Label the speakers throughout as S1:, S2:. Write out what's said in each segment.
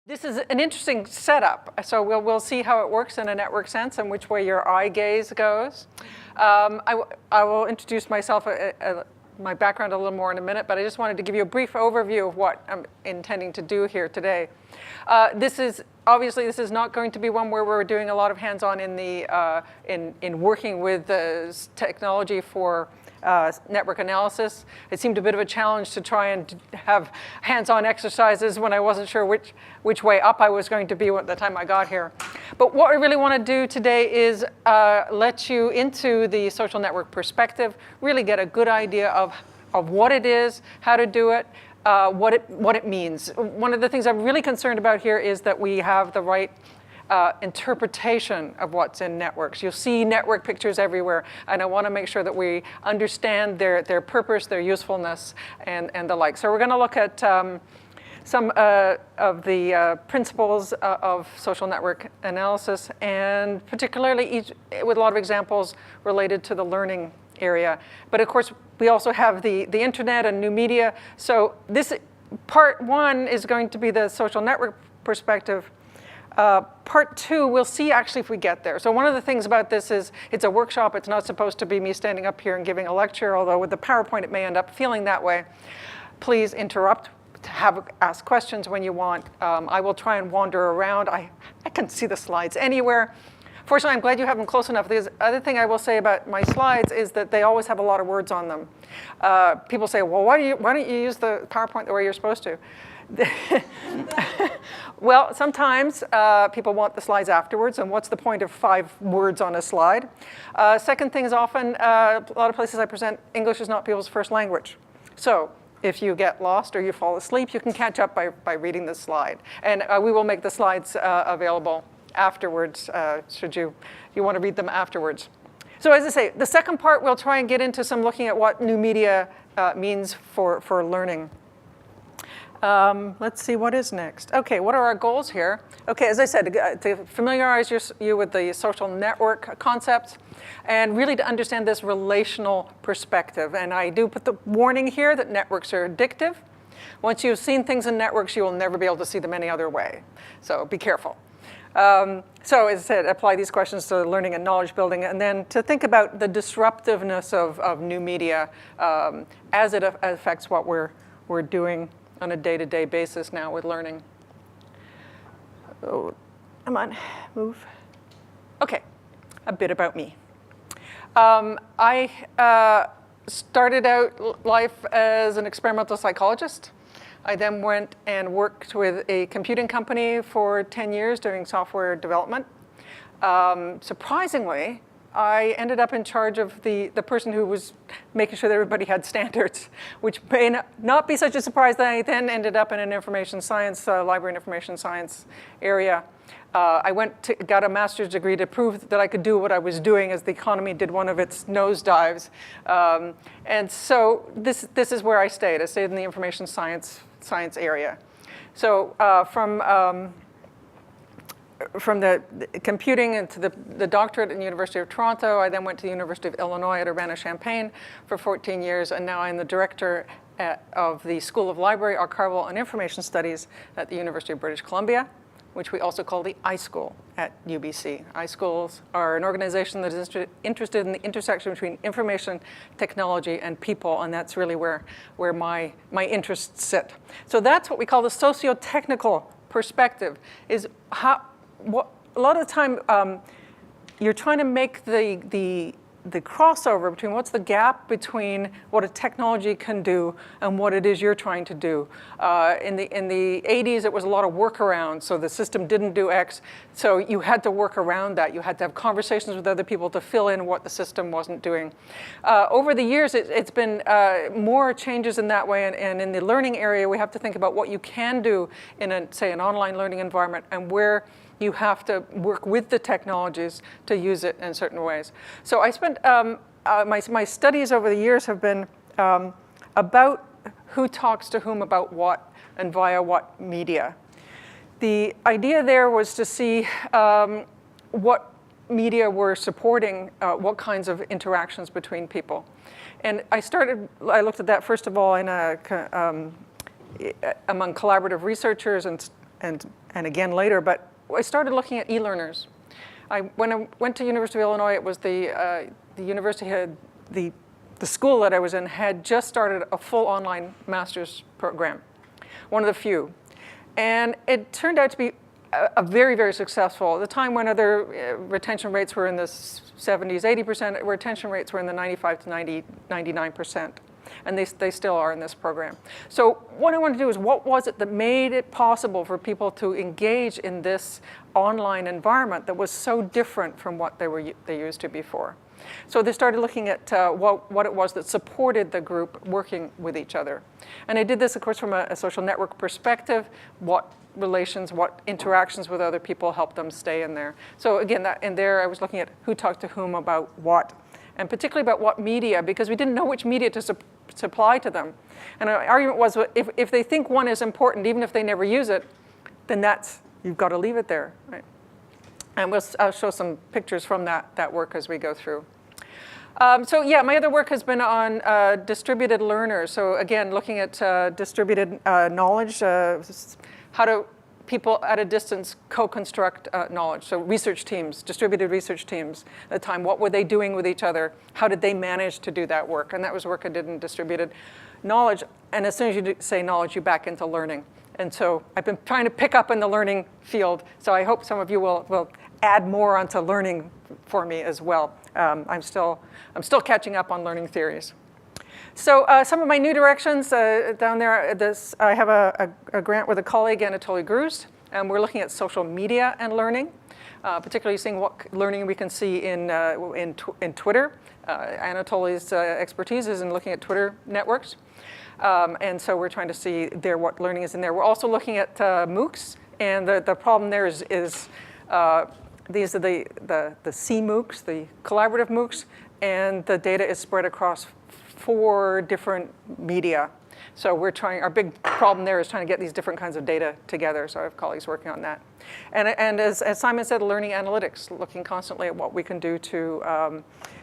S1: This is an interesting setup. So we'll see how it works in a network sense and which way your eye gaze goes. I will introduce myself, my background a little more in a minute, but I just wanted to give you a brief overview of what I'm intending to do here today. This is not going to be one where we're doing a lot of hands-on in working with the technology for network analysis. It seemed a bit of a challenge to try and have hands-on exercises when I wasn't sure which way up I was going to be at the time I got here. But what I really want to do today is let you into the social network perspective, really get a good idea of what it is, how to do it, what it means. One of the things I'm really concerned about here is that we have the right interpretation of what's in networks. You'll see network pictures everywhere, and I want to make sure that we understand their purpose, their usefulness, and the like. So we're going to look at some of the principles of social network analysis, and particularly with a lot of examples related to the learning area. But of course, we also have the internet and new media. So this part one is going to be the social network perspective. Part two, we'll see actually if we get there. So one of the things about this is it's a workshop. It's not supposed to be me standing up here and giving a lecture, although with the PowerPoint it may end up feeling that way. Please interrupt, ask questions when you want. I will try and wander around. I can see the slides anywhere. Fortunately, I'm glad you have them close enough. The other thing I will say about my slides is that they always have a lot of words on them. People say, well, why don't you use the PowerPoint the way you're supposed to? Well, sometimes people want the slides afterwards, and what's the point of 5 words on a slide? Second thing is often, a lot of places I present, English is not people's first language. So if you get lost or you fall asleep, you can catch up by reading the slide. And we will make the slides available afterwards, should you want to read them afterwards. So as I say, the second part, we'll try and get into some looking at what new media means for learning. Let's see, what is next? Okay, what are our goals here? Okay, as I said, to familiarize you with the social network concepts and really to understand this relational perspective. And I do put the warning here that networks are addictive. Once you've seen things in networks, you will never be able to see them any other way. So be careful. So as I said, apply these questions to learning and knowledge building, and then to think about the disruptiveness of new media as it affects what we're doing on a day-to-day basis now with learning. Oh, come on, move. Okay, a bit about me. I started out life as an experimental psychologist. I then went and worked with a computing company for 10 years doing software development. Surprisingly, I ended up in charge of the person who was making sure that everybody had standards, which may not be such a surprise that I then ended up in an information science, library and information science area. I got a master's degree to prove that I could do what I was doing as the economy did one of its nosedives. And so this is where I stayed. I stayed in the information science area. So from the computing into the doctorate at the University of Toronto, I then went to the University of Illinois at Urbana-Champaign for 14 years, and now I'm the director of the School of Library, Archival, and Information Studies at the University of British Columbia, which we also call the iSchool at UBC. iSchools are an organization that is interested in the intersection between information, technology, and people, and that's really where my interests sit. So that's what we call the socio-technical perspective, is a lot of the time you're trying to make the crossover between what's the gap between what a technology can do and what it is you're trying to do. In the 80s, it was a lot of workarounds, so the system didn't do X, so you had to work around that. You had to have conversations with other people to fill in what the system wasn't doing. Over the years, it's been more changes in that way, and in the learning area, we have to think about what you can do in, say, an online learning environment, and where you have to work with the technologies to use it in certain ways. So I spent, my studies over the years have been about who talks to whom about what and via what media. The idea there was to see what media were supporting what kinds of interactions between people. And I looked at that first of all in among collaborative researchers and and again later, but I started looking at e-learners. When I went to University of Illinois, it was the university had, the school that I was in had just started a full online master's program, one of the few. And it turned out to be a very, very successful. At the time when other retention rates were in the 70s, 80%, retention rates were in the 95 to 99%. And they still are in this program. So what I wanted to do is, what was it that made it possible for people to engage in this online environment that was so different from what they used to before? So they started looking at what it was that supported the group working with each other. And I did this, of course, from a social network perspective, what relations, what interactions with other people helped them stay in there. So again, in there I was looking at who talked to whom about what, and particularly about what media, because we didn't know which media to supply to them. And our argument was, if they think one is important, even if they never use it, then you've got to leave it there, right? And I'll show some pictures from that work as we go through. So yeah, my other work has been on distributed learners. So again, looking at distributed knowledge, how do people at a distance co-construct knowledge? So research teams, distributed research teams at the time, what were they doing with each other? How did they manage to do that work? And that was work I did in distributed knowledge. And as soon as you say knowledge, you back into learning. And so I've been trying to pick up in the learning field. So I hope some of you will add more onto learning for me as well. I'm still catching up on learning theories. So some of my new directions down there, I have a grant with a colleague, Anatoly Gruz, and we're looking at social media and learning, particularly seeing what learning we can see in Twitter. Anatoly's expertise is in looking at Twitter networks. And so we're trying to see what learning is in there. We're also looking at MOOCs, and the problem there is these are the C-MOOCs, the collaborative MOOCs, and the data is spread across 4 different media. So our big problem there is trying to get these different kinds of data together. So I have colleagues working on that. And as Simon said, learning analytics, looking constantly at what we can do to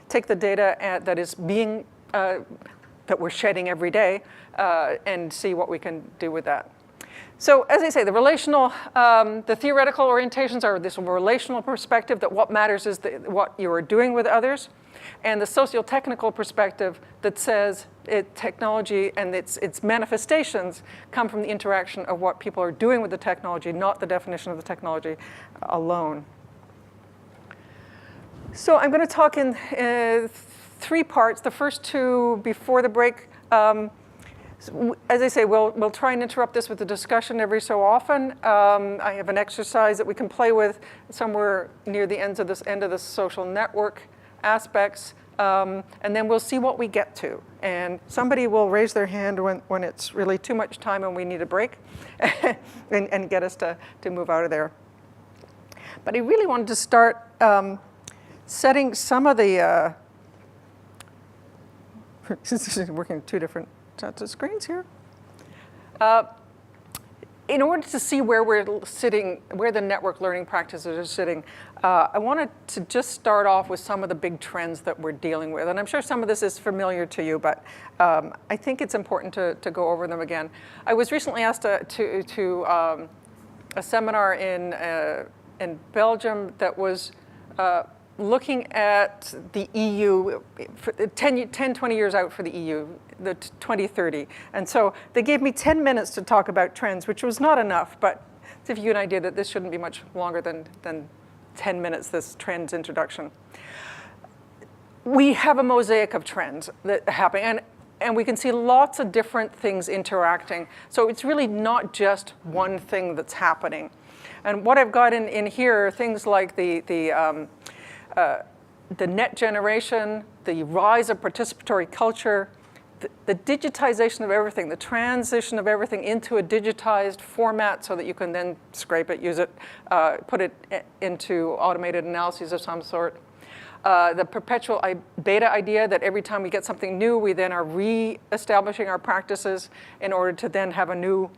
S1: take the data that is being, that we're shedding every day, and see what we can do with that. So as I say, the relational, the theoretical orientations are this relational perspective, that what matters is what you are doing with others, and the socio-technical perspective that says technology and its manifestations come from the interaction of what people are doing with the technology, not the definition of the technology alone. So I'm going to talk in 3 parts. The first 2 before the break. As I say, we'll try and interrupt this with a discussion every so often. I have an exercise that we can play with somewhere near the end of the social network aspects, and then we'll see what we get to. And somebody will raise their hand when it's really too much time and we need a break, and get us to move out of there. But I really wanted to start setting some of the, this is working 2 different sets of screens here. In order to see where we're sitting, where the network learning practices are sitting, I wanted to just start off with some of the big trends that we're dealing with. And I'm sure some of this is familiar to you, but I think it's important to go over them again. I was recently asked to a seminar in Belgium that was looking at the EU, 10, 20 years out for the EU, the 2030. And so they gave me 10 minutes to talk about trends, which was not enough, but to give you an idea that this shouldn't be much longer than 10 minutes, this trends introduction. We have a mosaic of trends that happen, and we can see lots of different things interacting. So it's really not just one thing that's happening. And what I've got in here are things like the net generation, the rise of participatory culture, the digitization of everything, the transition of everything into a digitized format so that you can then scrape it, use it, put it into automated analyses of some sort. The perpetual beta idea that every time we get something new, we then are re-establishing our practices in order to then have a new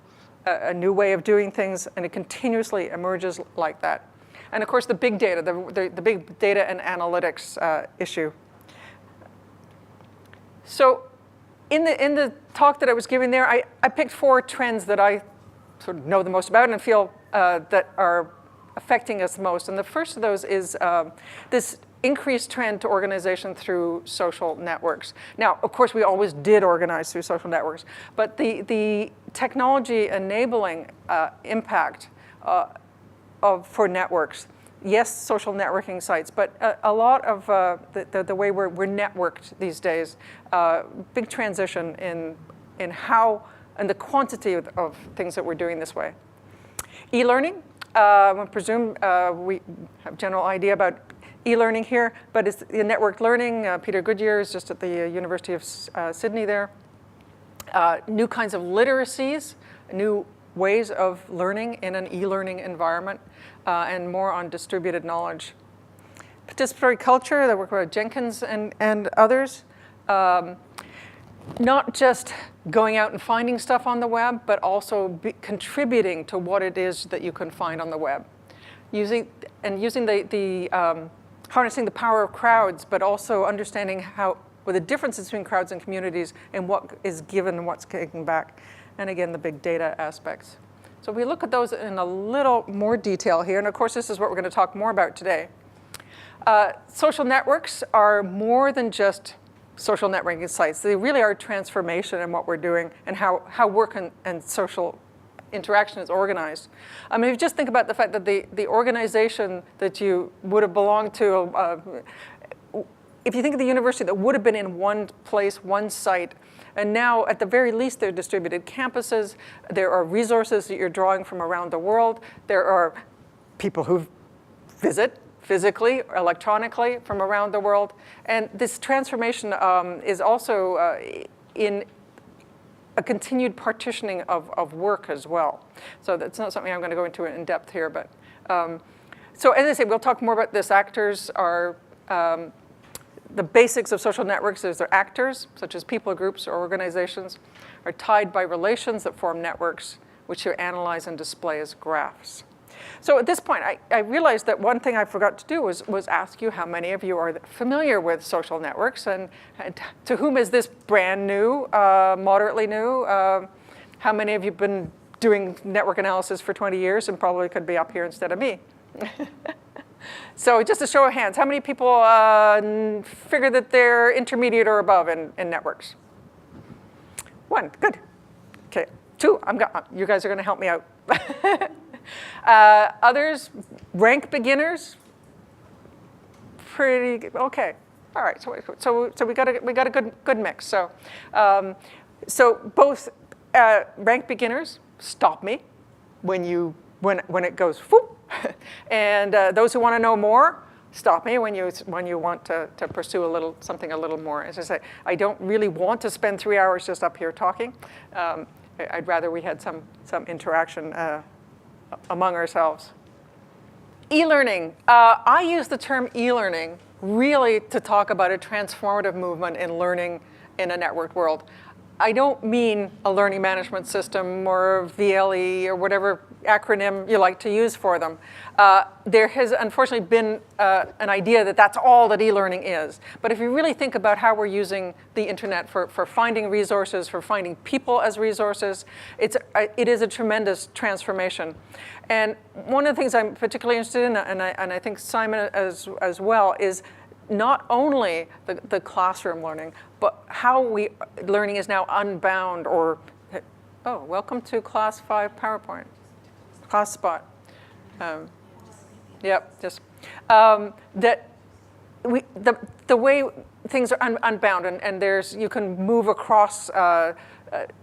S1: way of doing things, and it continuously emerges like that. And of course, the big data, the big data and analytics issue. So in the talk that I was giving there, I picked 4 trends that I sort of know the most about and feel that are affecting us most. And the first of those is this increased trend to organization through social networks. Now, of course, we always did organize through social networks, but the technology enabling impact for networks, yes, social networking sites, but a lot of the way we're networked these days, big transition in how and the quantity of things that we're doing this way. E-learning, I presume we have a general idea about e-learning here, but it's the networked learning. Peter Goodyear is just at the University of Sydney there. New kinds of literacies, new ways of learning in an e-learning environment, and more on distributed knowledge. Participatory culture, that work with Jenkins and others. Not just going out and finding stuff on the web, but also contributing to what it is that you can find on the web. Using harnessing the power of crowds, but also understanding what the differences between crowds and communities and what is given and what's taken back. And again, the big data aspects. So we look at those in a little more detail here. And of course, this is what we're going to talk more about today. Social networks are more than just social networking sites. They really are a transformation in what we're doing and how work and social interaction is organized. I mean, if you just think about the fact that the organization that you would have belonged to, if you think of the university that would have been in one place, one site, and now at the very least they're distributed campuses, there are resources that you're drawing from around the world, there are people who visit physically or electronically from around the world, and this transformation is also in a continued partitioning of work as well. So that's not something I'm going to go into in depth here, but so as I say, we'll talk more about this. Actors are the basics of social networks is their actors, such as people groups or organizations, are tied by relations that form networks, which you analyze and display as graphs. So at this point, I realized that one thing I forgot to do was ask you how many of you are familiar with social networks, and to whom is this brand new, moderately new? How many of you have been doing network analysis for 20 years and probably could be up here instead of me? So just a show of hands, how many people figure that they're intermediate or above in networks? One, good. Okay, two, you guys are going to help me out. Others, rank beginners. Pretty okay. All right. So we got a good mix. So so both rank beginners, stop me when it goes whoop, and those who want to know more, stop me when you want to pursue something a little more. As I say, I don't really want to spend 3 hours just up here talking. I'd rather we had some interaction among ourselves. E-learning. I use the term e-learning really to talk about a transformative movement in learning in a networked world. I don't mean a learning management system or VLE or whatever acronym you like to use for them. There has unfortunately been an idea that that's all that e-learning is. But if you really think about how we're using the internet for finding resources, for finding people as resources, it is a tremendous transformation. And one of the things I'm particularly interested in, and I think Simon as well, is not only the classroom learning, but how learning is now unbound or, oh, welcome to class 5 PowerPoint, class spot. Yep, just, that the way things are unbound and you can move across,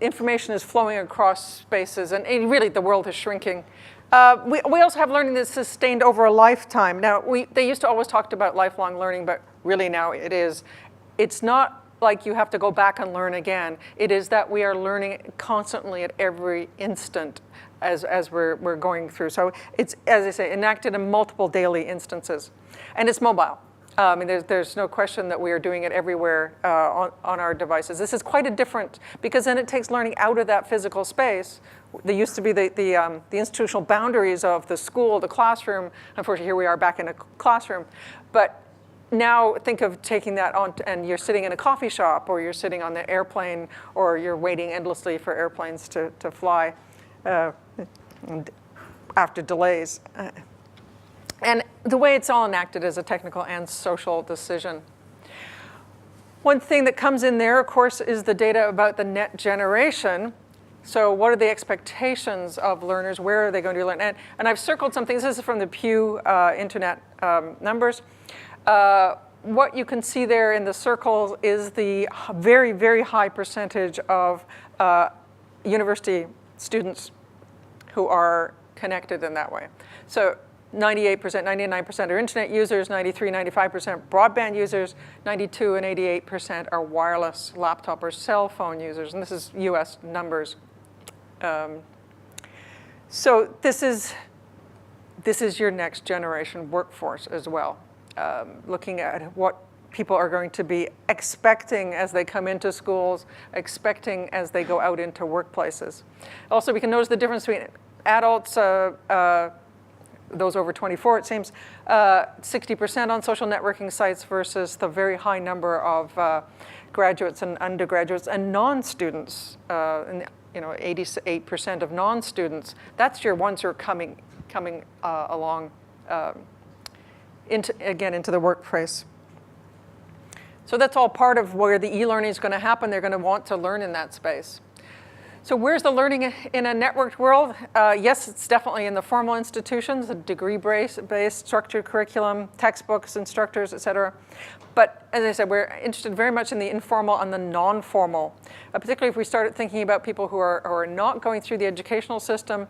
S1: information is flowing across spaces and really the world is shrinking. We also have learning that's sustained over a lifetime. Now, they used to always talk about lifelong learning, but really now it's not like you have to go back and learn again. It is that we are learning constantly at every instant as we're going through. So it's, as I say, enacted in multiple daily instances. And it's mobile. I mean, there's no question that we are doing it everywhere on our devices. This is quite a different, because then it takes learning out of that physical space. There used to be the institutional boundaries of the school, the classroom. Unfortunately, here we are back in a classroom. But now think of taking that on, and you're sitting in a coffee shop, or you're sitting on the airplane, or you're waiting endlessly for airplanes to fly. And after delays. And the way it's all enacted is a technical and social decision. One thing that comes in there, of course, is the data about the net generation. So what are the expectations of learners? Where are they going to learn? And I've circled some things. This is from the Pew Internet numbers. What you can see there in the circles is the very, very high percentage of university students who are connected in that way. So 98%, 99% are internet users, 93, 95% broadband users, 92 and 88% are wireless laptop or cell phone users, and this is US numbers. So this is your next generation workforce as well, looking at what people are going to be expecting as they come into schools, expecting as they go out into workplaces. Also, we can notice the difference between adults, those over 24, it seems, 60% on social networking sites versus the very high number of graduates and undergraduates and non-students, 88% of non-students. That's your ones who are coming along into the workplace. So that's all part of where the e-learning is going to happen. They're going to want to learn in that space. So where's the learning in a networked world? Yes, it's definitely in the formal institutions, the degree-based structured curriculum, textbooks, instructors, et cetera. But as I said, we're interested very much in the informal and the non-formal, particularly if we started thinking about people who are not going through the educational system,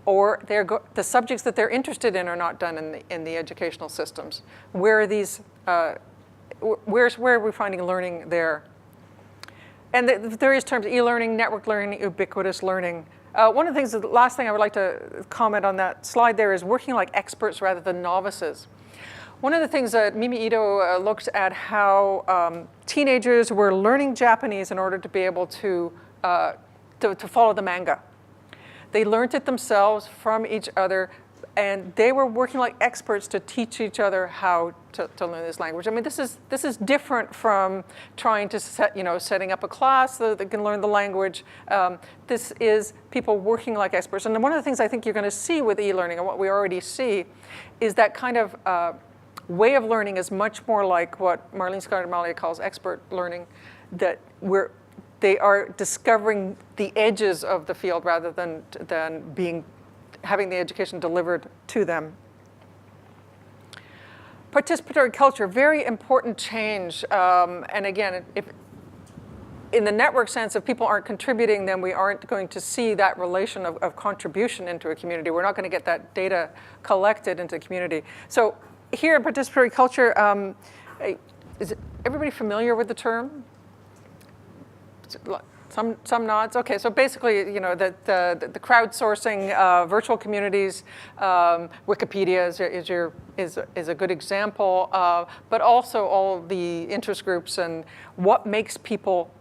S1: or the subjects that they're interested in are not done in the educational systems. Where are these? Where are we finding learning there? And the various terms, e-learning, network learning, ubiquitous learning. One of the things, the last thing I would like to comment on that slide there is working like experts rather than novices. One of the things that Mimi Ito looks at how teenagers were learning Japanese in order to be able to follow the manga. They learned it themselves from each other, and they were working like experts to teach each other how to learn this language. I mean, this is different from trying to setting up a class so that they can learn the language. This is people working like experts. And one of the things I think you're going to see with e-learning, and what we already see, is that kind of way of learning is much more like what Marlene Scott-Amalia calls expert learning, that they are discovering the edges of the field rather than having the education delivered to them. Participatory culture, very important change. And again, if in the network sense, if people aren't contributing, then we aren't going to see that relation of contribution into a community. We're not going to get that data collected into the community. So here in participatory culture, is everybody familiar with the term? Some nods. Okay, so basically, the crowdsourcing, virtual communities, Wikipedia is a good example, but also all the interest groups and what makes people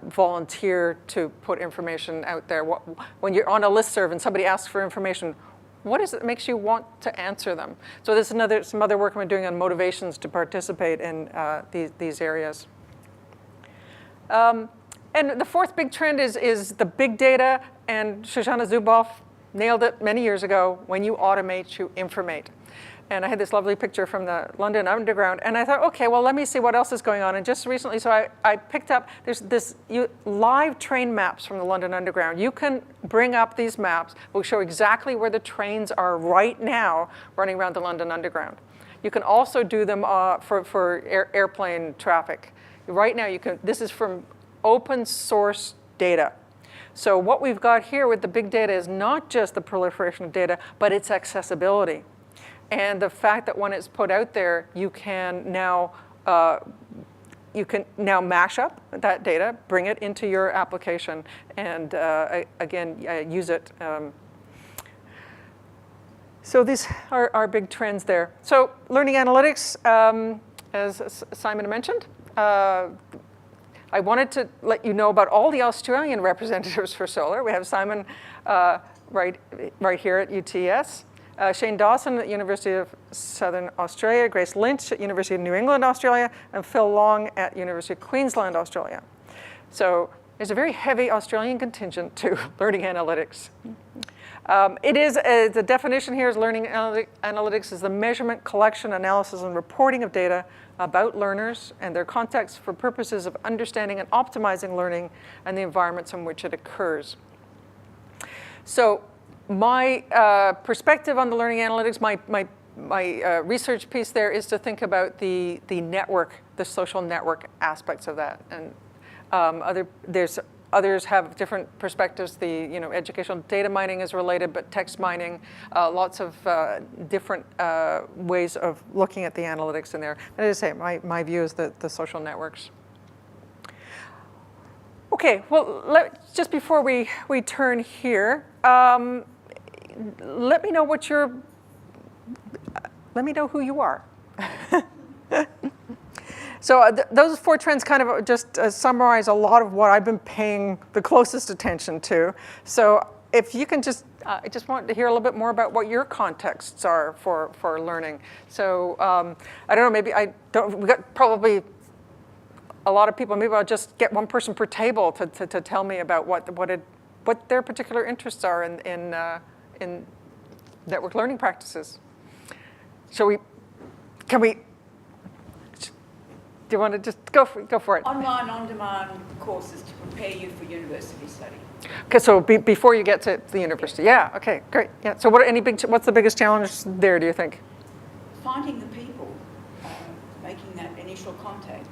S1: volunteer to put information out there. When you're on a listserv and somebody asks for information, what is it that makes you want to answer them? So there's some other work I'm doing on motivations to participate in these areas. And the fourth big trend is the big data, and Shoshana Zuboff nailed it many years ago. When you automate, you informate. And I had this lovely picture from the London Underground, and I thought, okay, well, let me see what else is going on. And just recently, so I picked up, there's this live train maps from the London Underground. You can bring up these maps. We'll show exactly where the trains are right now running around the London Underground. You can also do them for airplane traffic. Right now, this is from open source data. So what we've got here with the big data is not just the proliferation of data, but its accessibility. And the fact that when it's put out there, you can now mash up that data, bring it into your application, and again, use it. So these are our big trends there. So learning analytics, as Simon mentioned, I wanted to let you know about all the Australian representatives for solar. We have Simon right here at UTS, Shane Dawson at University of Southern Australia, Grace Lynch at University of New England, Australia, and Phil Long at University of Queensland, Australia. So there's a very heavy Australian contingent to learning analytics. It is, the definition here is learning analytics is the measurement, collection, analysis, and reporting of data about learners and their context for purposes of understanding and optimizing learning and the environments in which it occurs. So my perspective on the learning analytics, my research piece there is to think about the network, the social network aspects of that. And others have different perspectives. The educational data mining is related, but text mining, lots of different ways of looking at the analytics in there. And as I say, my view is the social networks. Okay, well, just before we turn here, let me know let me know who you are. So those 4 trends kind of just summarize a lot of what I've been paying the closest attention to. So if you can just, I just want to hear a little bit more about what your contexts are for learning. So I don't know, we got probably a lot of people. Maybe I'll just get one person per table to tell me about what their particular interests are in network learning practices. Do you want to just go for it?
S2: Online, on-demand courses to prepare you for university study.
S1: Okay, so before you get to the university, yeah. Okay, great. Yeah. So what's the biggest challenge there? Do you think?
S2: Finding the people, making that initial contact.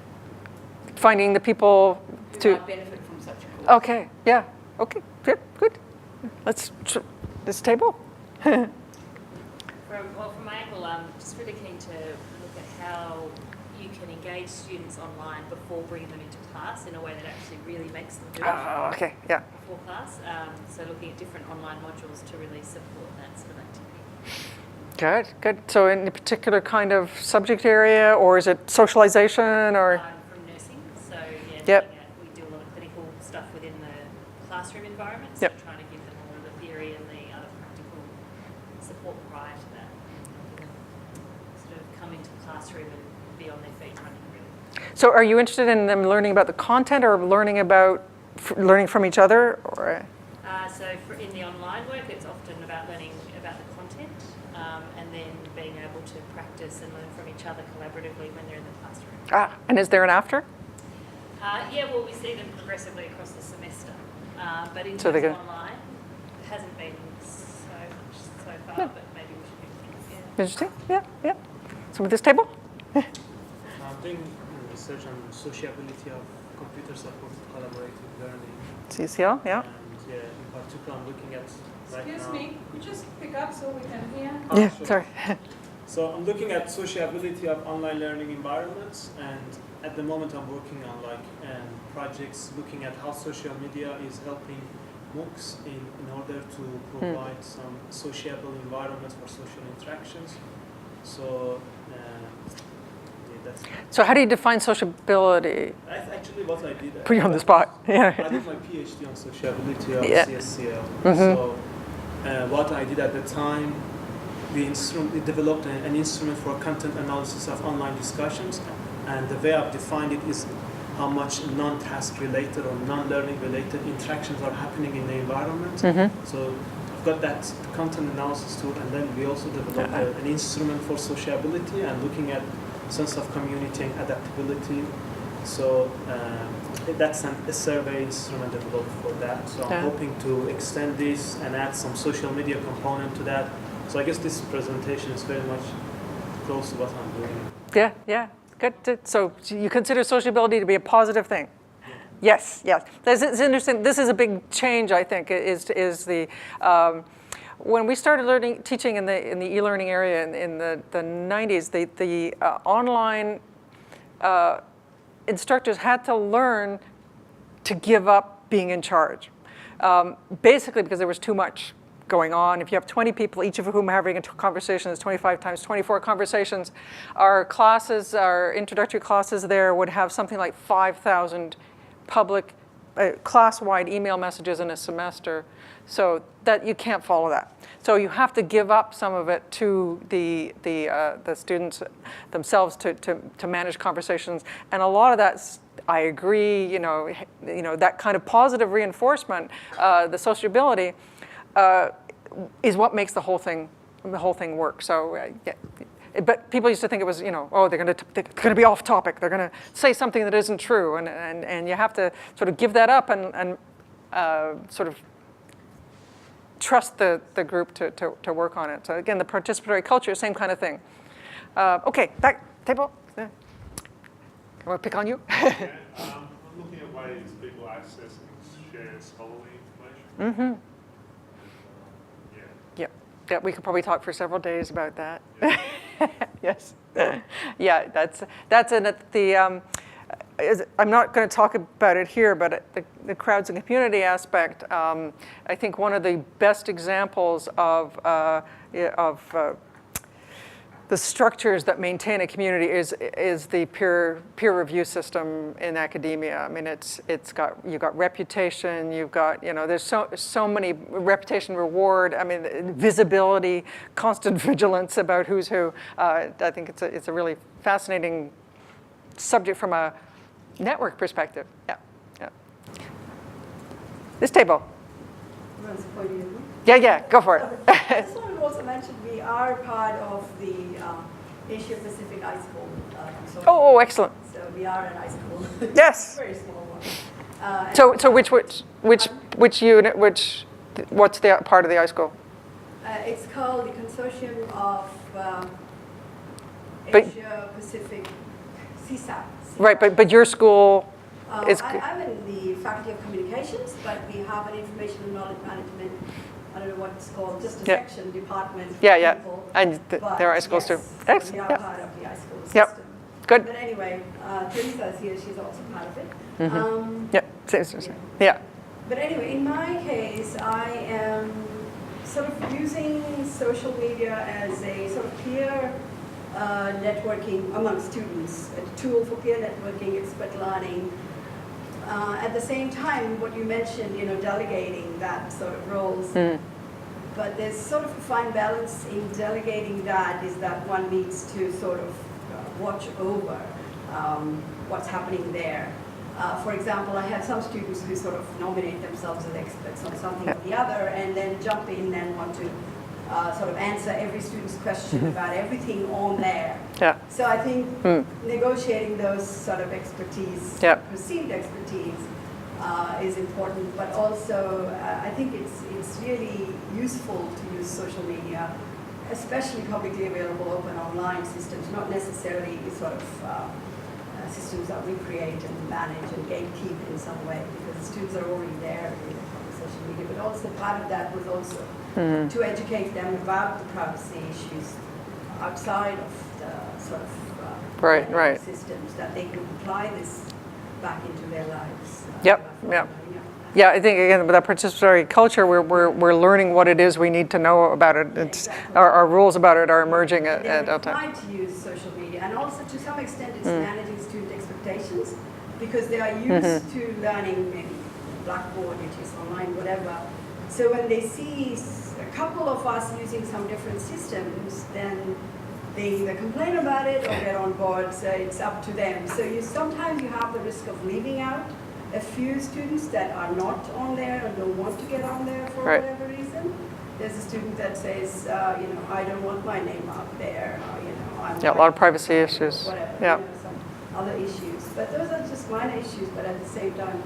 S1: Finding the people
S2: who might benefit from such a course.
S1: Okay. Yeah. Okay. Good. Let's this table.
S3: From my angle, I'm just really keen to look at how you can engage students online before bringing them into class in a way that actually really makes them do it.
S1: Oh, okay, yeah.
S3: Before class, so looking at different online modules to really support that sort of activity.
S1: Good. So in a particular kind of subject area, or is it socialization, or?
S3: From nursing, so yeah,
S1: Yep.
S3: we do a lot of clinical stuff within the classroom environment, so
S1: Yep.
S3: trying to give them all of the theory and the other practical support prior to that. Sort of come into the classroom and be on their feet running really.
S1: So are you interested in them learning about the content or learning from each other? Or?
S3: So in the online work, it's often about learning about the content and then being able to practice and learn from each other collaboratively when they're in the classroom.
S1: And is there an after?
S3: Yeah, well, we see them progressively across the semester. But in
S1: So
S3: terms
S1: they
S3: of
S1: go-
S3: online, it hasn't been so much so far, but maybe we should be looking at it.
S1: Interesting. Yeah. Some of this table?
S4: I'm doing research on sociability of computer-supported collaborative learning.
S1: CCL, yeah.
S4: And in particular, I'm looking at right now.
S5: Excuse me, could you just pick up so we can hear?
S1: Yeah,
S4: Sure.
S1: sorry.
S4: So I'm looking at sociability of online learning environments, and at the moment I'm working on projects looking at how social media is helping MOOCs in order to provide some sociable environments for social interactions. So that's
S1: So how do you define sociability?
S4: actually what I did.
S1: Put you on the spot. Yeah.
S4: I did my PhD on sociability of
S1: Yeah.
S4: CSCL.
S1: Mhm.
S4: So what I did at the time, we developed an instrument for content analysis of online discussions, and the way I've defined it is how much non-task related or non-learning related interactions are happening in the environment. So I've got that content analysis tool, and then we also developed an instrument for sociability and looking at sense of community and adaptability. So that's a survey instrument developed for that. So I'm hoping to extend this and add some social media component to that. So I guess this presentation is very much close to what I'm doing.
S1: Yeah. Good. So you consider sociability to be a positive thing? Yes. This is interesting. This is a big change, I think, is the when we started teaching in the e-learning area in the 90s, the online instructors had to learn to give up being in charge, basically because there was too much going on. If you have 20 people, each of whom are having a conversation, is 25 times 24 conversations. Our classes, our introductory classes there would have something like 5,000 public class-wide email messages in a semester, so that you can't follow that. So you have to give up some of it to the students themselves to manage conversations, and a lot of that, I agree. You know that kind of positive reinforcement, the sociability. is what makes the whole thing work. So, yeah. But people used to think it was, oh, they're going to be off topic. They're going to say something that isn't true, and you have to sort of give that up and sort of trust the group to work on it. So again, the participatory culture, same kind of thing. Okay, back table. I want to pick on you.
S6: Yeah, I'm looking at ways people access and share scholarly information.
S1: Yeah, we could probably talk for several days about that. Yes. Yeah, that's in the. I'm not going to talk about it here, but the crowds and community aspect. I think one of the best examples of the structures that maintain a community is the peer review system in academia. I mean, you've got reputation, you've got, there's so many reputation, reward. I mean, visibility, constant vigilance about who's who. I think it's a really fascinating subject from a network perspective. Yeah. This table. Yeah, go for it.
S2: I just wanted to also mention we are part of the Asia Pacific iSchool consortium.
S1: Oh, excellent.
S2: So we are an iSchool.
S1: Yes.
S2: Very small one.
S1: So which unit, what's the part of the iSchool?
S2: It's called the Consortium of Asia Pacific CSAP.
S1: Right, but your school is...
S2: I'm in the Faculty of Communications, but we have an Information and Knowledge Management, I don't know what it's called, just a section, department.
S1: Yeah,
S2: people.
S1: and there are iSchools too.
S2: So
S1: Excellent.
S2: we are part of the iSchool system.
S1: Yep. Good.
S2: But anyway, Teresa's here, she's also part of it.
S1: Yeah.
S2: But anyway, in my case, I am sort of using social media as a sort of peer networking among students, a tool for peer networking, expert learning. At the same time, what you mentioned, delegating that sort of roles. But there's sort of a fine balance in delegating that is that one needs to sort of watch over what's happening there. For example, I have some students who sort of nominate themselves as experts on something or the other and then jump in and want to sort of answer every student's question about everything on there.
S1: Yeah.
S2: So I think negotiating those sort of expertise, perceived expertise, is important. But also, I think it's really useful to use social media, especially publicly available open online systems, not necessarily sort of systems that we create and manage and gatekeep in some way, because the students are already there with social media. But also part of that was also to educate them about the privacy issues outside of the sort of
S1: right.
S2: systems, that they can apply this back into their lives.
S1: Yeah, I think again with that participatory culture, we're learning what it is we need to know about it. It's our rules about it are emerging at
S2: They're
S1: time.
S2: required to use social media, and also to some extent it's managing student expectations, because they are used to learning maybe Blackboard, which is online, whatever. So when they see a couple of us using some different systems, then they either complain about it or get on board. So it's up to them. So sometimes you have the risk of leaving out a few students that are not on there or don't want to get on there for whatever reason. There's a student that says, I don't want my name out there.
S1: A lot of privacy issues.
S2: Whatever, some other issues. But those are just minor issues. But at the same time,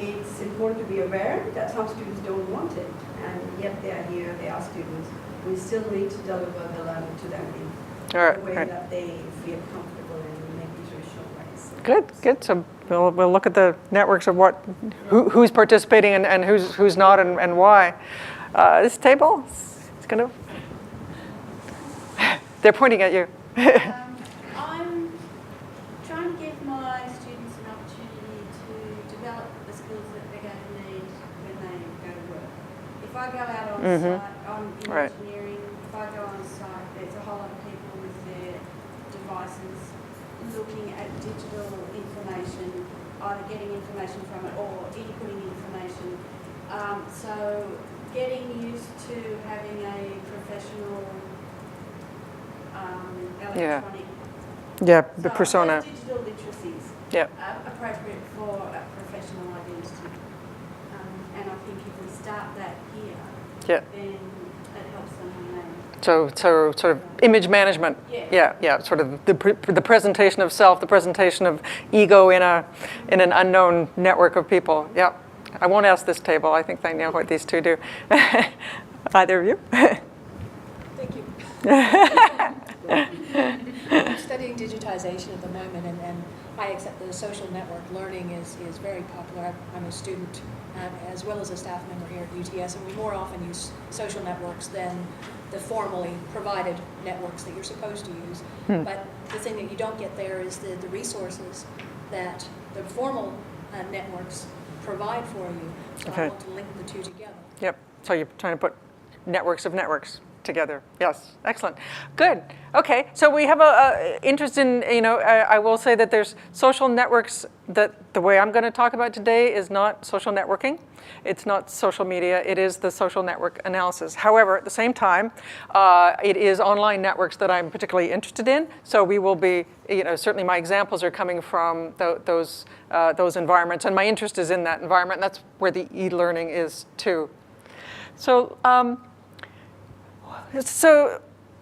S2: it's important to be aware that some students don't want it, and yet they are here. They are students. We still need to deliver the learning to them in a way that they feel comfortable in, maybe traditional ways.
S1: Good. So we'll look at the networks of who's participating and who's not and why. This table, it's gonna. They're pointing at you.
S5: I'm trying to give my students an opportunity to develop the skills that they're going to need when they go to work. If I go out on site, I'm in engineering, if I go on site, there's a whole lot of people with their devices looking at digital information, either getting information from it or inputting information. So getting used to having a professional electronic
S1: the persona.
S2: Digital literacies appropriate for a professional identity. And I think if we start that here, then
S5: helps them when they.
S1: So sort of image management.
S5: Yeah.
S1: Yeah. Sort of the presentation of self, the presentation of ego in an unknown network of people. Yeah. I won't ask this table. I think they know what these two do. Either of you?
S7: Thank you. I'm studying digitization at the moment, and I accept the social network learning is very popular. I'm a student as well as a staff member here at UTS, and we more often use social networks than the formally provided networks that you're supposed to use. But the thing that you don't get there is the resources that the formal networks provide for you. So
S1: Okay.
S7: I want to link the two together.
S1: Yep. So you're trying to put networks of networks together. Yes. Excellent. Good. Okay. So we have a interest in, I will say that there's social networks that the way I'm going to talk about today is not social networking. It's not social media. It is the social network analysis. However, at the same time, it is online networks that I'm particularly interested in. So we will be, certainly my examples are coming from those environments, and my interest is in that environment. And that's where the e-learning is too. So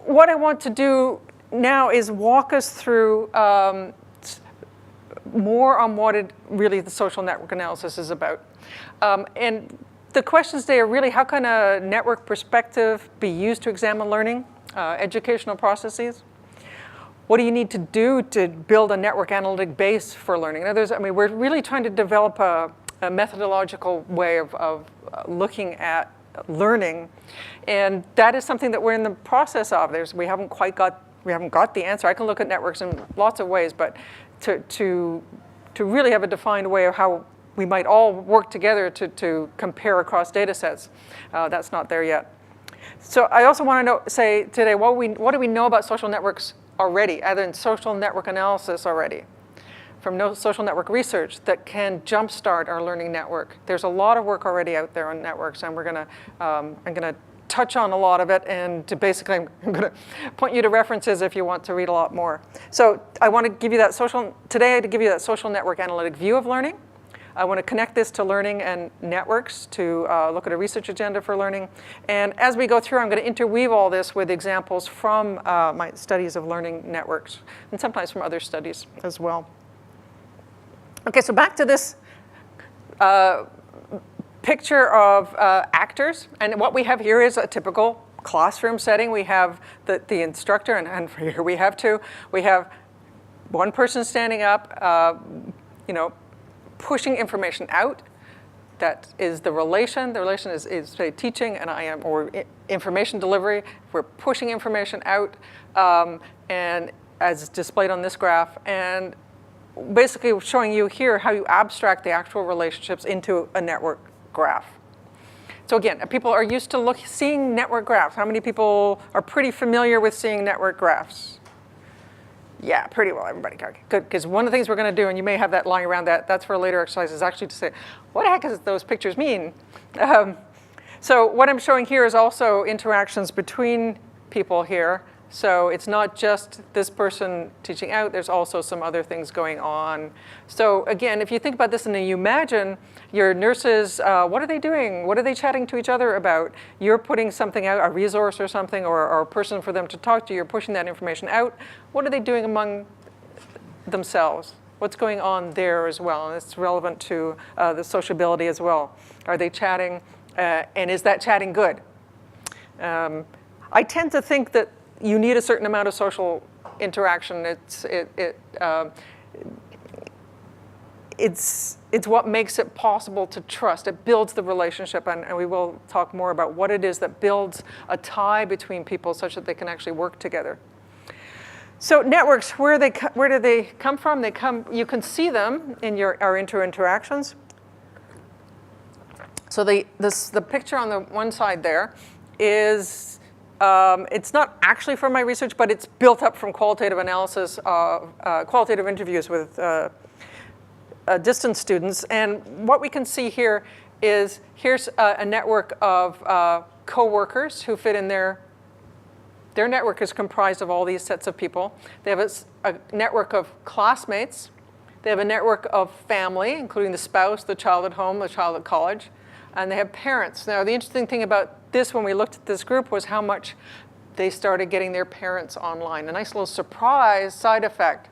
S1: what I want to do now is walk us through more on what really the social network analysis is about. And the questions today are really, how can a network perspective be used to examine learning, educational processes? What do you need to do to build a network analytic base for learning? In other words, we're really trying to develop a methodological way of looking at learning, and that is something that we're in the process of. We haven't got the answer. I can look at networks in lots of ways, but to really have a defined way of how we might all work together to compare across data sets, that's not there yet. So I also want to say today, what do we know about social networks already, either in social network analysis already, from social network research that can jumpstart our learning network. There's a lot of work already out there on networks, and I'm gonna touch on a lot of it, and I'm gonna point you to references if you want to read a lot more. So I want to give you that social network analytic view of learning. I want to connect this to learning and networks to look at a research agenda for learning. And as we go through, I'm going to interweave all this with examples from my studies of learning networks, and sometimes from other studies as well. Okay, so back to this picture of actors. And what we have here is a typical classroom setting. We have the instructor, and here we have two. We have one person standing up, pushing information out. That is the relation. The relation is say, teaching, and I am, or information delivery. We're pushing information out, and as displayed on this graph. And basically showing you here how you abstract the actual relationships into a network graph. So again, people are used to seeing network graphs. How many people are pretty familiar with seeing network graphs? Yeah, pretty well, everybody. Okay, good, because one of the things we're going to do, and you may have that lying around, that's for a later exercise, is actually to say, what the heck does those pictures mean? So what I'm showing here is also interactions between people here. So it's not just this person teaching out, there's also some other things going on. So again, if you think about this and you imagine your nurses, what are they doing? What are they chatting to each other about? You're putting something out, a resource or something, or a person for them to talk to, you're pushing that information out. What are they doing among themselves? What's going on there as well? And it's relevant to the sociability as well. Are they chatting, and is that chatting good? I tend to think that you need a certain amount of social interaction. It's what makes it possible to trust. It builds the relationship, and we will talk more about what it is that builds a tie between people such that they can actually work together. So networks, where do they come from? You can see them in our interactions. So the picture on the one side there is, it's not actually from my research, but it's built up from qualitative analysis of qualitative interviews with distance students. And what we can see here is here's a network of co-workers who fit in their network is comprised of all these sets of people. They have a network of classmates. They have a network of family, including the spouse, the child at home, the child at college. and they have parents. Now, the interesting thing about this when we looked at this group was how much they started getting their parents online. A nice little surprise side effect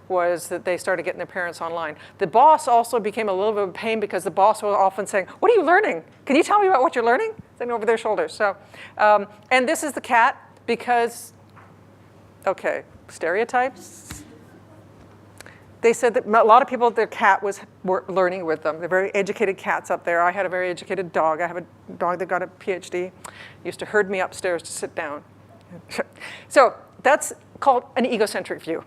S1: was that they started getting their parents online. The boss also became a little bit of a pain because the boss was often saying, "What are you learning? Can you tell me about what you're learning?" Saying over their shoulders. So, and this is the cat because, okay, stereotypes. They said that a lot of people, their cat were learning with them. They're very educated cats up there. I had a very educated dog. I have a dog that got a PhD. Used to herd me upstairs to sit down. So that's called an egocentric view.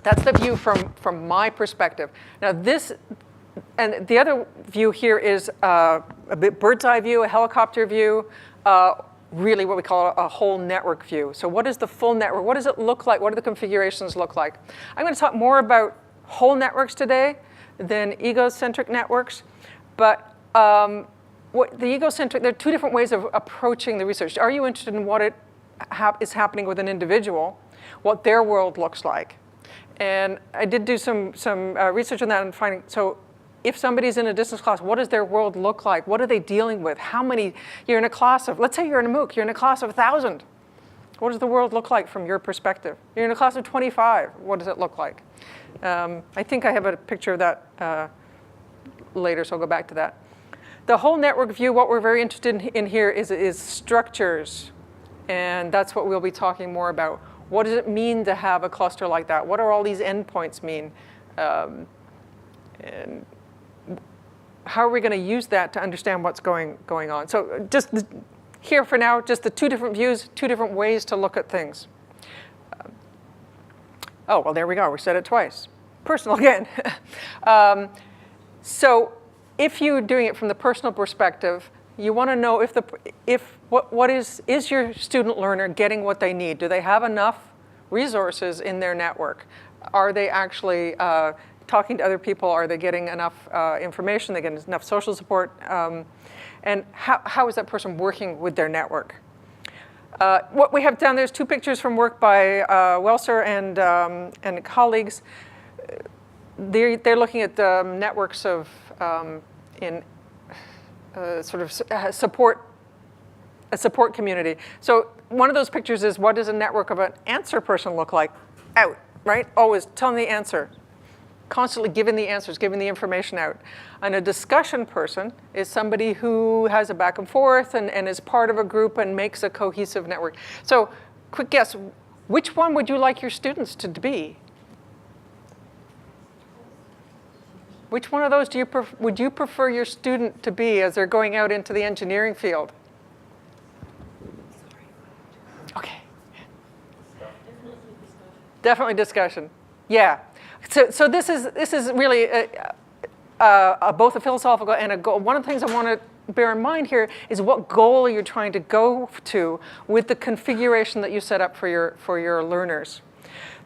S1: That's the view from my perspective. Now this, and the other view here is a bit bird's eye view, a helicopter view, really what we call a whole network view. So what is the full network? What does it look like? What do the configurations look like? I'm going to talk more about whole networks today than egocentric networks. But what the egocentric, there are two different ways of approaching the research. Are you interested in what is happening with an individual, what their world looks like? And I did do some research on that and finding, so if somebody's in a distance class, what does their world look like? What are they dealing with? How many, you're in a class of, let's say you're in a MOOC, you're in a class of 1,000. What does the world look like from your perspective? You're in a class of 25, what does it look like? I think I have a picture of that later, so I'll go back to that. The whole network view, what we're very interested in here is structures. And that's what we'll be talking more about. What does it mean to have a cluster like that? What do all these endpoints mean? And how are we going to use that to understand what's going on? So just here for now, just the two different views, two different ways to look at things. Oh, well, there we go. We said it twice. Personal again. So if you're doing it from the personal perspective, you want to know is your student learner getting what they need? Do they have enough resources in their network? Are they actually talking to other people? Are they getting enough information? Are they getting enough social support? And how is that person working with their network? What we have down there is two pictures from work by Welser and colleagues. They're looking at the networks of in sort of a support community. So one of those pictures is, what does a network of an answer person look like? Out, right? Always telling the answer. Constantly giving the answers, giving the information out. And a discussion person is somebody who has a back and forth and is part of a group and makes a cohesive network. So quick guess, which one would you like your students to be? Which one of those would you prefer your student to be as they're going out into the engineering field? Okay. Definitely discussion. Yeah. So this is really both a philosophical and a goal. One of the things I want to bear in mind here is what goal you're trying to go to with the configuration that you set up for your learners.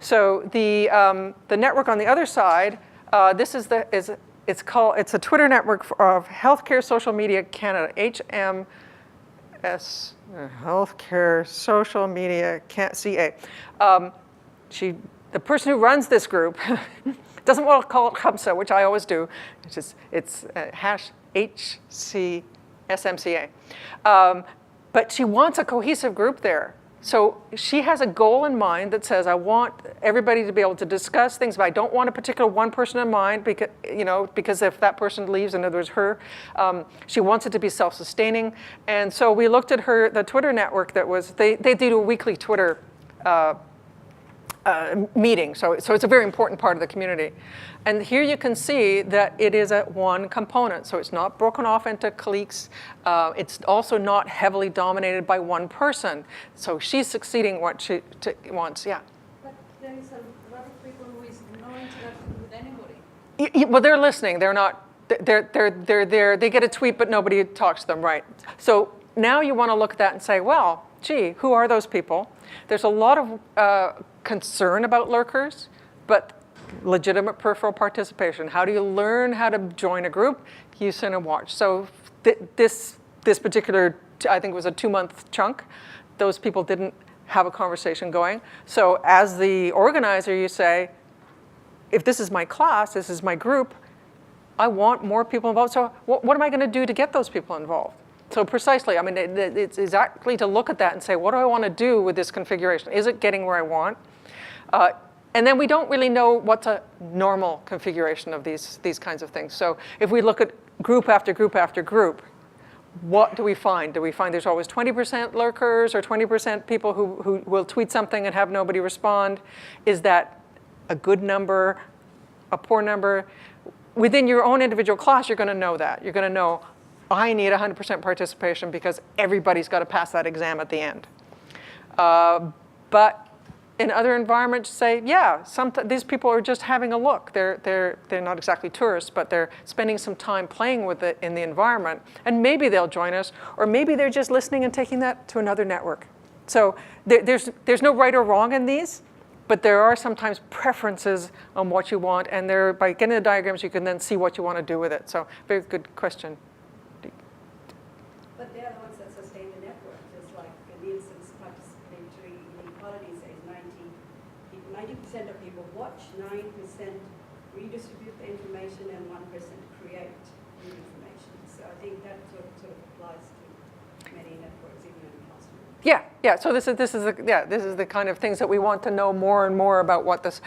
S1: So the network on the other side. This is it's a Twitter network of Healthcare Social Media Canada, HMS, Healthcare Social Media CA. The person who runs this group doesn't want to call it HUBSA, which I always do. It's hash HCSMCA. But she wants a cohesive group there. So she has a goal in mind that says, I want everybody to be able to discuss things, but I don't want a particular one person in mind because if that person leaves, in other words, her, she wants it to be self-sustaining. And so we looked at the Twitter network that was, they do a weekly Twitter meeting. So it's a very important part of the community. And here you can see that it is at one component. So it's not broken off into cliques. It's also not heavily dominated by one person. So she's succeeding what she wants, yeah.
S5: But there is a lot of people who is no interaction with anybody.
S1: Well, they're listening. They're not, they're there. They get a tweet, but nobody talks to them, right? So now you want to look at that and say, well, gee, who are those people? There's a lot of concern about lurkers, but legitimate peripheral participation. How do you learn how to join a group? You sit and watch. So this particular, I think it was a 2-month chunk, those people didn't have a conversation going. So as the organizer, you say, if this is my class, this is my group, I want more people involved. So what am I going to do to get those people involved? So precisely, I mean, it's exactly to look at that and say, what do I want to do with this configuration? Is it getting where I want? And then we don't really know what's a normal configuration of these kinds of things. So if we look at group after group after group, what do we find? Do we find there's always 20% lurkers or 20% people who will tweet something and have nobody respond? Is that a good number, a poor number? Within your own individual class, you're going to know that. You're going to know, I need 100% participation because everybody's got to pass that exam at the end. But in other environments, say, yeah, these people are just having a look. They're not exactly tourists, but they're spending some time playing with it in the environment, and maybe they'll join us, or maybe they're just listening and taking that to another network. So there's no right or wrong in these, but there are sometimes preferences on what you want, and by getting the diagrams, you can then see what you want to do with it. So very good question.
S2: But they're the ones that sustain the network, just like Nielsen's participatory inequality says 90% of people watch, 9% redistribute the information, and 1% create new information. So I think that sort of applies to many networks, even in the classroom.
S1: Yeah. So this is the kind of things that we want to know more and more about what's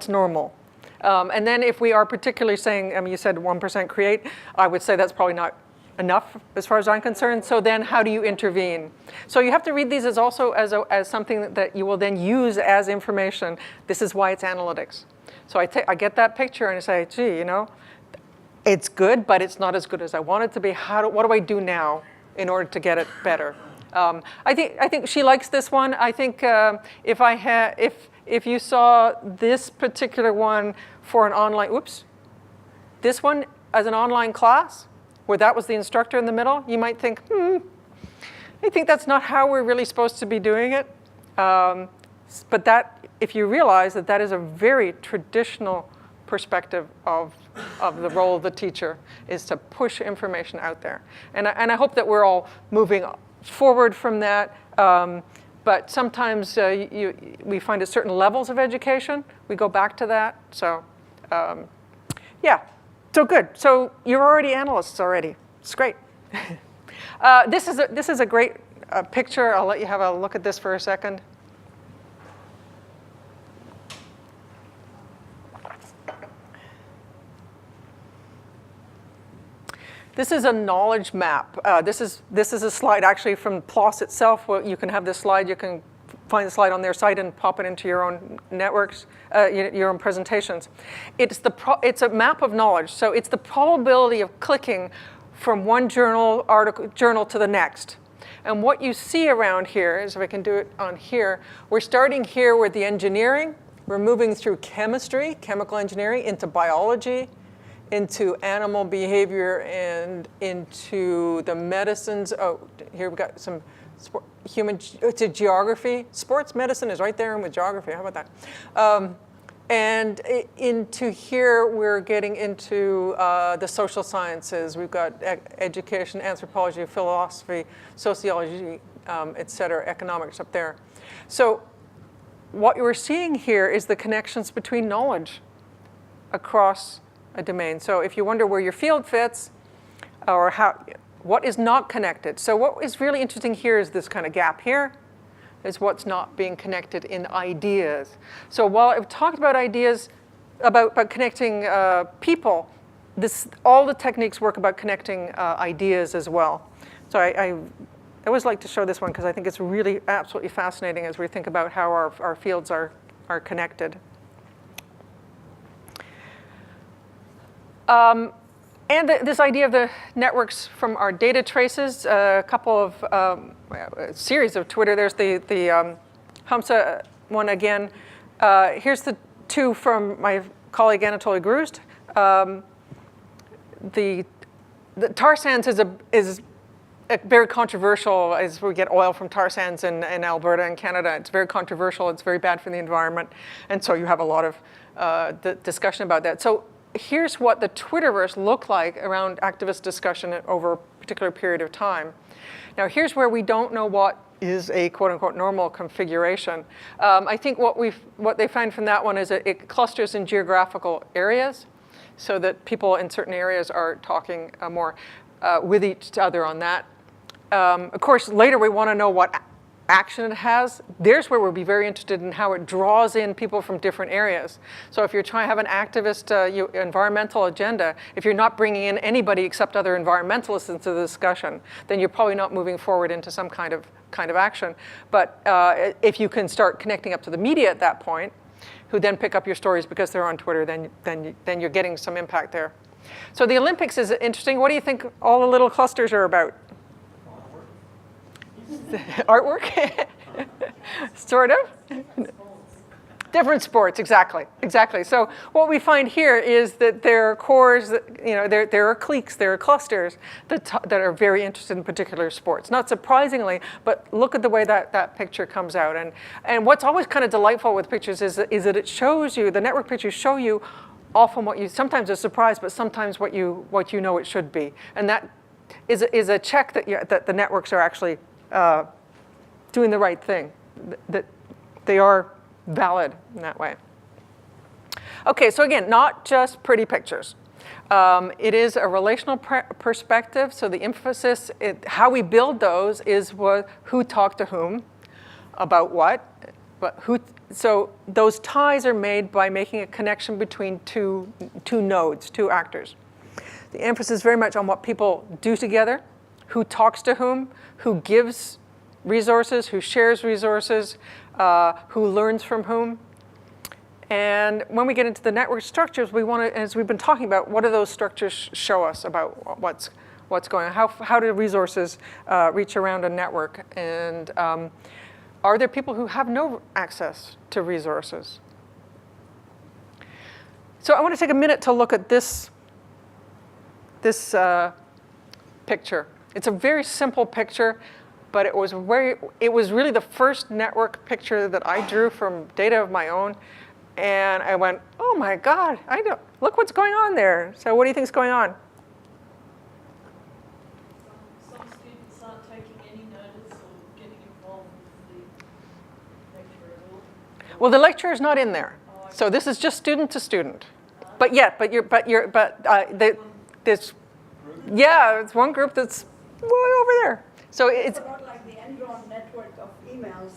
S1: normal. And then if we are particularly saying, I mean, you said 1% create, I would say that's probably not enough as far as I'm concerned. So then how do you intervene? So you have to read these as also as something that you will then use as information. This is why it's analytics. So I get that picture and I say, gee, you know, it's good, but it's not as good as I want it to be. What do I do now in order to get it better? I think she likes this one. I think if you saw this particular one for an online, this one as an online class, where that was the instructor in the middle, you might think, I think that's not how we're really supposed to be doing it. But that, if you realize that is a very traditional perspective of the role of the teacher, is to push information out there. And I hope that we're all moving forward from that. But sometimes we find at certain levels of education, we go back to that. So yeah. So good. So you're already analysts already. It's great. This is a great picture. I'll let you have a look at this for a second. This is a knowledge map. This is a slide actually from PLOS itself. Well, you can have this slide. You can find the slide on their site and pop it into your own networks, your own presentations. It's a map of knowledge. So it's the probability of clicking from one journal to the next. And what you see around here is, if I can do it on here, we're starting here with the engineering. We're moving through chemistry, chemical engineering, into biology, into animal behavior, and into the medicines. Oh, here we've got some to geography. Sports medicine is right there with geography. How about that? And into here, we're getting into the social sciences. We've got education, anthropology, philosophy, sociology, et cetera, economics up there. So what we're seeing here is the connections between knowledge across a domain. So if you wonder where your field fits, or what is not connected. So what is really interesting here is this kind of gap here, is what's not being connected in ideas. So while I've talked about ideas, about connecting people, all the techniques work about connecting ideas as well. So I always like to show this one because I think it's really absolutely fascinating as we think about how our fields are connected. And this idea of the networks from our data traces, a couple of a series of Twitter. There's the Hamza one again. Here's the two from my colleague Anatoly Gruzd. The tar sands is a very controversial, as we get oil from tar sands in Alberta and Canada. It's very controversial. It's very bad for the environment. And so you have a lot of discussion about that. So here's what the Twitterverse looked like around activist discussion over a particular period of time. Now here's where we don't know what is a quote-unquote normal configuration. I think what they find from that one is that it clusters in geographical areas. so that people in certain areas are talking more with each other on that. Of course, later we want to know what action it has. There's where we'll be very interested in how it draws in people from different areas. So if you're trying to have an activist environmental agenda, if you're not bringing in anybody except other environmentalists into the discussion, then you're probably not moving forward into some kind of action. But if you can start connecting up to the media at that point, who then pick up your stories because they're on Twitter, then you're getting some impact there. So the Olympics is interesting. What do you think all the little clusters are about? Artwork? Sort of? Different sports, exactly. So what we find here is that there are cores, there are cliques, there are clusters that are very interested in particular sports. Not surprisingly, but look at the way that picture comes out. And what's always kind of delightful with pictures is that it shows you, the network pictures show you often what you, sometimes a surprise, but sometimes what you know it should be. And that is a check that the networks are actually doing the right thing, that they are valid in that way. Okay, so again, not just pretty pictures. It is a relational perspective, so the emphasis, how we build those is who talked to whom, about what, but who. So those ties are made by making a connection between two nodes, two actors. The emphasis is very much on what people do together, who talks to whom, who gives resources, who shares resources, who learns from whom. And when we get into the network structures, we want to, as we've been talking about, what do those structures show us about what's going on? How do resources reach around a network? And are there people who have no access to resources? So I want to take a minute to look at this picture. It's a very simple picture, but it was really the first network picture that I drew from data of my own. And I went, oh my God, look what's going on there. So what do you think is going on?
S8: Some students aren't taking any notice or getting involved with the lecture at all.
S1: Well, the lecturer is not in there. So this is just student to student. It's one group that's way over there. So it's
S2: not like the Enron network of emails,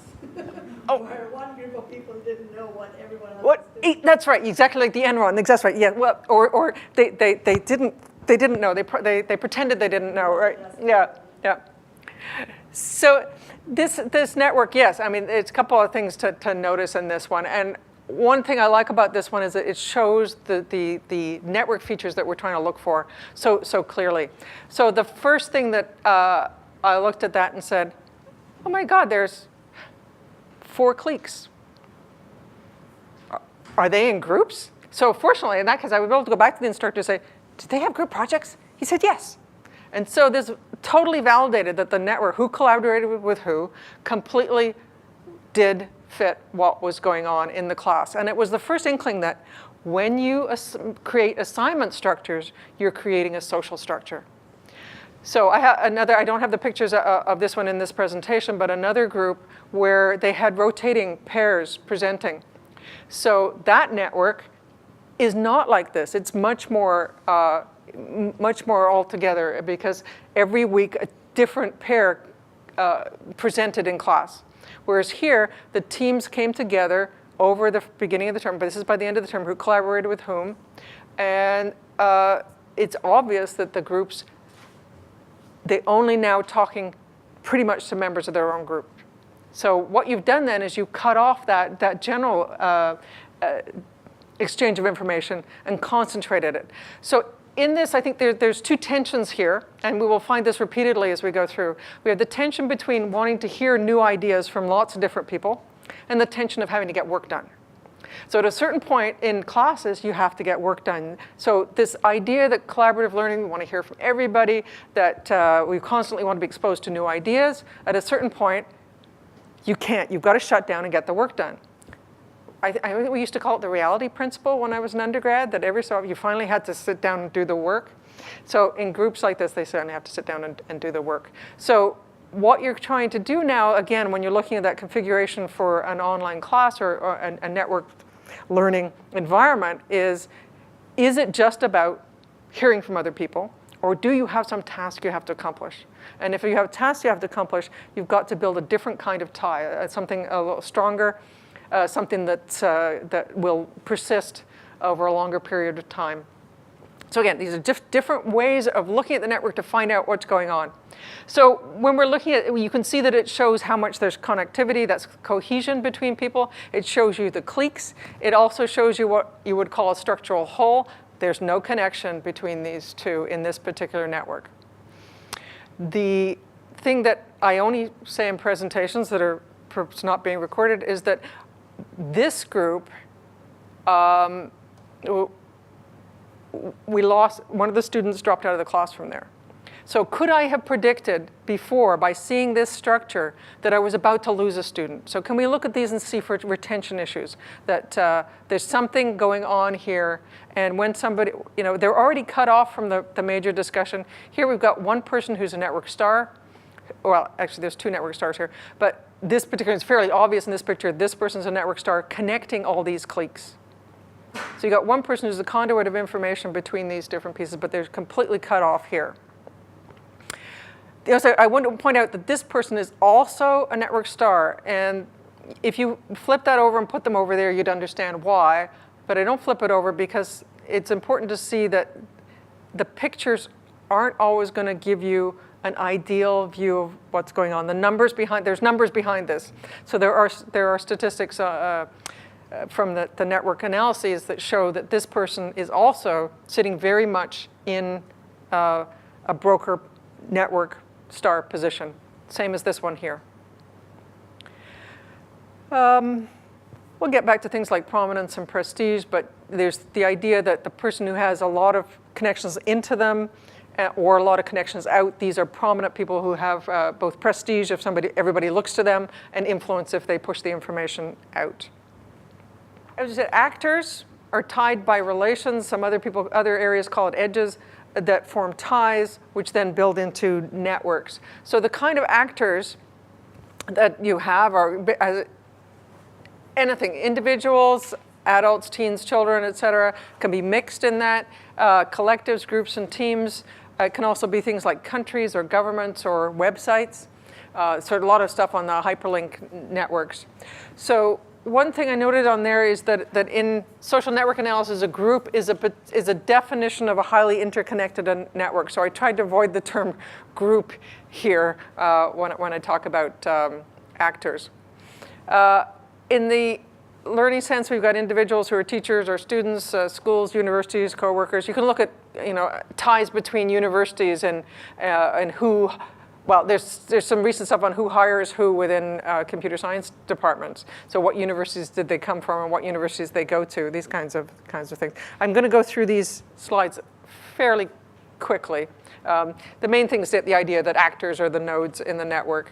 S1: Oh.
S2: where one group of people didn't know what everyone else
S1: what?
S2: was doing.
S1: That's right. Exactly like the Enron. That's right. Yeah. Well, or they didn't know. They pretended they didn't know. Right? Yeah. So this network, yes. I mean, it's a couple of things to notice in this one. And one thing I like about this one is that it shows the network features that we're trying to look for so clearly. So the first thing that I looked at that and said, oh my God, there's 4 cliques. Are they in groups? So fortunately, in that case, I was able to go back to the instructor and say, did they have group projects? He said yes. And so this totally validated that the network, who collaborated with who, completely did fit what was going on in the class. And it was the first inkling that when you create assignment structures, you're creating a social structure. So I don't have the pictures of this one in this presentation, but another group where they had rotating pairs presenting. So that network is not like this. It's much more altogether, because every week a different pair presented in class. Whereas here, the teams came together over the beginning of the term, but this is by the end of the term, who collaborated with whom. And it's obvious that the groups, they only now talking pretty much to members of their own group. So what you've done then is you cut off that general exchange of information and concentrated it. So in this, I think there's 2 tensions here, and we will find this repeatedly as we go through. We have the tension between wanting to hear new ideas from lots of different people, and the tension of having to get work done. So at a certain point in classes, you have to get work done. So this idea that collaborative learning, we want to hear from everybody, that we constantly want to be exposed to new ideas, at a certain point, you can't. You've got to shut down and get the work done. I think we used to call it the reality principle when I was an undergrad, that every so often you finally had to sit down and do the work. So in groups like this, they certainly have to sit down and do the work. So what you're trying to do now, again, when you're looking at that configuration for an online class or a network learning environment, is is it just about hearing from other people, or do you have some task you have to accomplish? And if you have tasks you have to accomplish, you've got to build a different kind of tie, something a little stronger, something that will persist over a longer period of time. So again, these are different ways of looking at the network to find out what's going on. So when we're looking at it, you can see that it shows how much there's connectivity, that's cohesion between people. It shows you the cliques. It also shows you what you would call a structural whole. There's no connection between these two in this particular network. The thing that I only say in presentations that are perhaps not being recorded is that this group, we lost, one of the students dropped out of the class from there. So could I have predicted before, by seeing this structure, that I was about to lose a student? So can we look at these and see for retention issues, that there's something going on here, and when somebody, they're already cut off from the major discussion. Here we've got one person who's a network star. Well, actually there's two network stars here, but this particular, it's fairly obvious in this picture, this person's a network star connecting all these cliques. So you got one person who's the conduit of information between these different pieces, but they're completely cut off here. Also, I want to point out that this person is also a network star, and if you flip that over and put them over there, you'd understand why, but I don't flip it over because it's important to see that the pictures aren't always going to give you an ideal view of what's going on. There's numbers behind this. So there are statistics from the network analyses that show that this person is also sitting very much in a broker network star position, same as this one here. We'll get back to things like prominence and prestige, but there's the idea that the person who has a lot of connections into them or a lot of connections out, these are prominent people who have both prestige if everybody looks to them, and influence if they push the information out. As I said, actors are tied by relations. Some other areas call it edges, that form ties, which then build into networks. So the kind of actors that you have are anything, individuals, adults, teens, children, et cetera, can be mixed in that. Collectives, groups, and teams. It can also be things like countries or governments or websites. So a lot of stuff on the hyperlink networks. So one thing I noted on there is that in social network analysis, a group is a definition of a highly interconnected network. So I tried to avoid the term group here when I talk about actors. In the learning sense, we've got individuals who are teachers or students, schools, universities, co-workers. You can look at ties between universities and who. Well, there's some recent stuff on who hires who within computer science departments. So what universities did they come from and what universities they go to, these kinds of things. I'm going to go through these slides fairly quickly. The main thing is the idea that actors are the nodes in the network.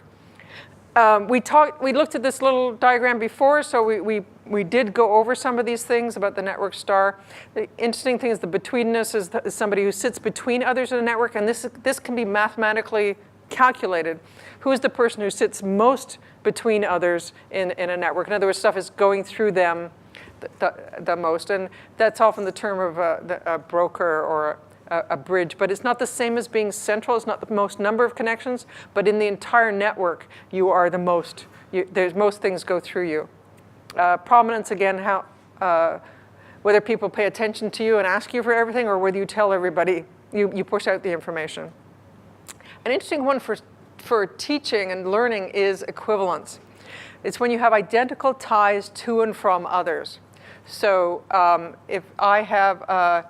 S1: We looked at this little diagram before, so we did go over some of these things about the network star. The interesting thing is the betweenness is somebody who sits between others in a network, and this can be mathematically calculated. Who is the person who sits most between others in a network? In other words, stuff is going through them the most, and that's often the term of a broker or a bridge, but it's not the same as being central. It's not the most number of connections, but in the entire network, you are the most. There's most things go through you. Prominence, again, whether people pay attention to you and ask you for everything, or whether you tell everybody, you push out the information. An interesting one for teaching and learning is equivalence. It's when you have identical ties to and from others. So if I have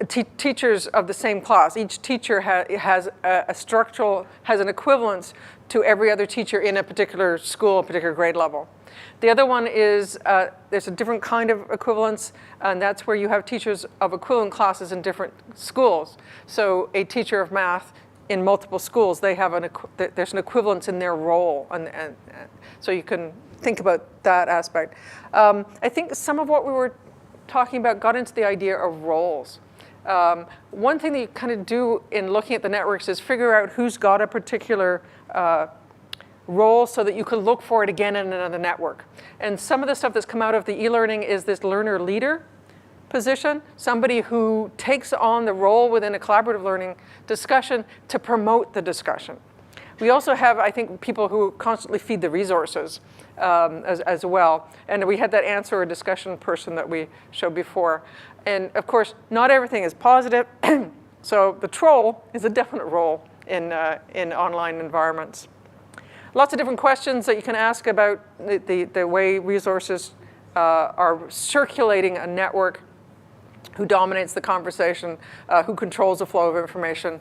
S1: teachers of the same class, each teacher has an equivalence to every other teacher in a particular school, a particular grade level. The other one is there's a different kind of equivalence, and that's where you have teachers of equivalent classes in different schools. So a teacher of math in multiple schools, there's an equivalence in their role, and so you can think about that aspect. I think some of what we were talking about got into the idea of roles. One thing that you kind of do in looking at the networks is figure out who's got a particular role so that you could look for it again in another network. And some of the stuff that's come out of the e-learning is this learner leader position, somebody who takes on the role within a collaborative learning discussion to promote the discussion. We also have, I think, people who constantly feed the resources as well. And we had that answer or discussion person that we showed before. And of course, not everything is positive. So the troll is a definite role in online environments. Lots of different questions that you can ask about the way resources are circulating a network, who dominates the conversation, who controls the flow of information,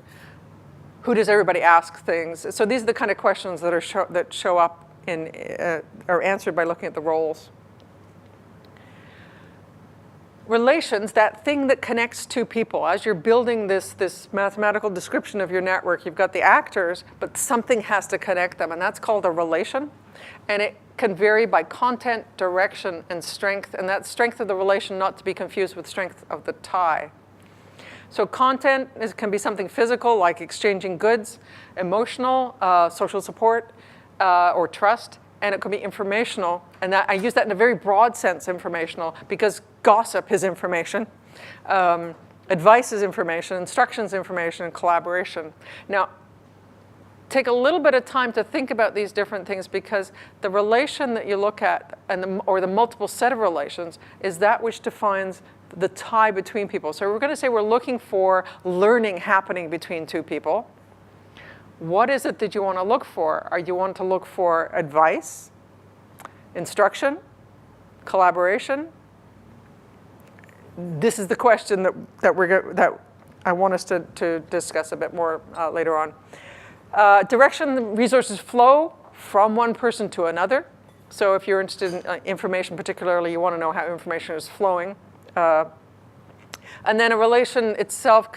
S1: who does everybody ask things. So these are the kind of questions that show up are answered by looking at the roles. Relations, that thing that connects two people. As you're building this mathematical description of your network, you've got the actors, but something has to connect them, and that's called a relation. And it can vary by content, direction, and strength, and that strength of the relation not to be confused with strength of the tie. So content can be something physical, like exchanging goods, emotional, social support, or trust, and it could be informational, and I use that in a very broad sense, informational, because gossip is information, advice is information, instructions information, and collaboration. Now, take a little bit of time to think about these different things, because the relation that you look at, or the multiple set of relations, is that which defines the tie between people. So we're going to say we're looking for learning happening between two people. What is it that you want to look for? Are you want to look for advice, instruction, collaboration? This is the question that I want us to discuss a bit more later on. Direction, the resources flow from one person to another. So if you're interested in information particularly, you want to know how information is flowing. And then a relation itself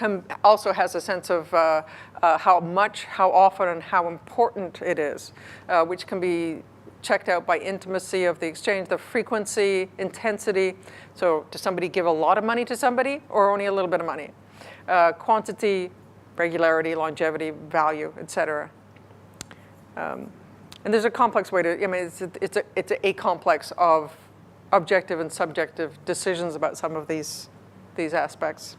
S1: also has a sense of how much, how often, and how important it is, which can be checked out by intimacy of the exchange, the frequency, intensity. So does somebody give a lot of money to somebody or only a little bit of money? Quantity, regularity, longevity, value, etc. And there's a complex way to, I mean, it's a complex of objective and subjective decisions about some of these aspects.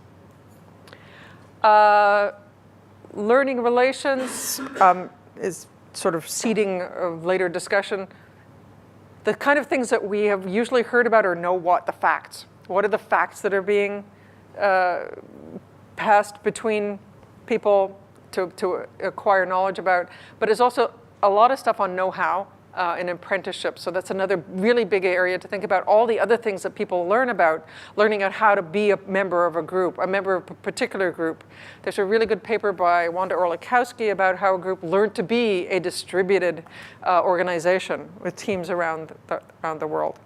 S1: Learning relations is sort of seeding of later discussion. The kind of things that we have usually heard about are the facts. What are the facts that are being passed between people to acquire knowledge about? But there's also a lot of stuff on know-how and apprenticeship. So that's another really big area to think about. All the other things that people learn about, learning out how to be a member of a group, a member of a particular group. There's a really good paper by Wanda Orlikowski about how a group learned to be a distributed organization with teams around the world.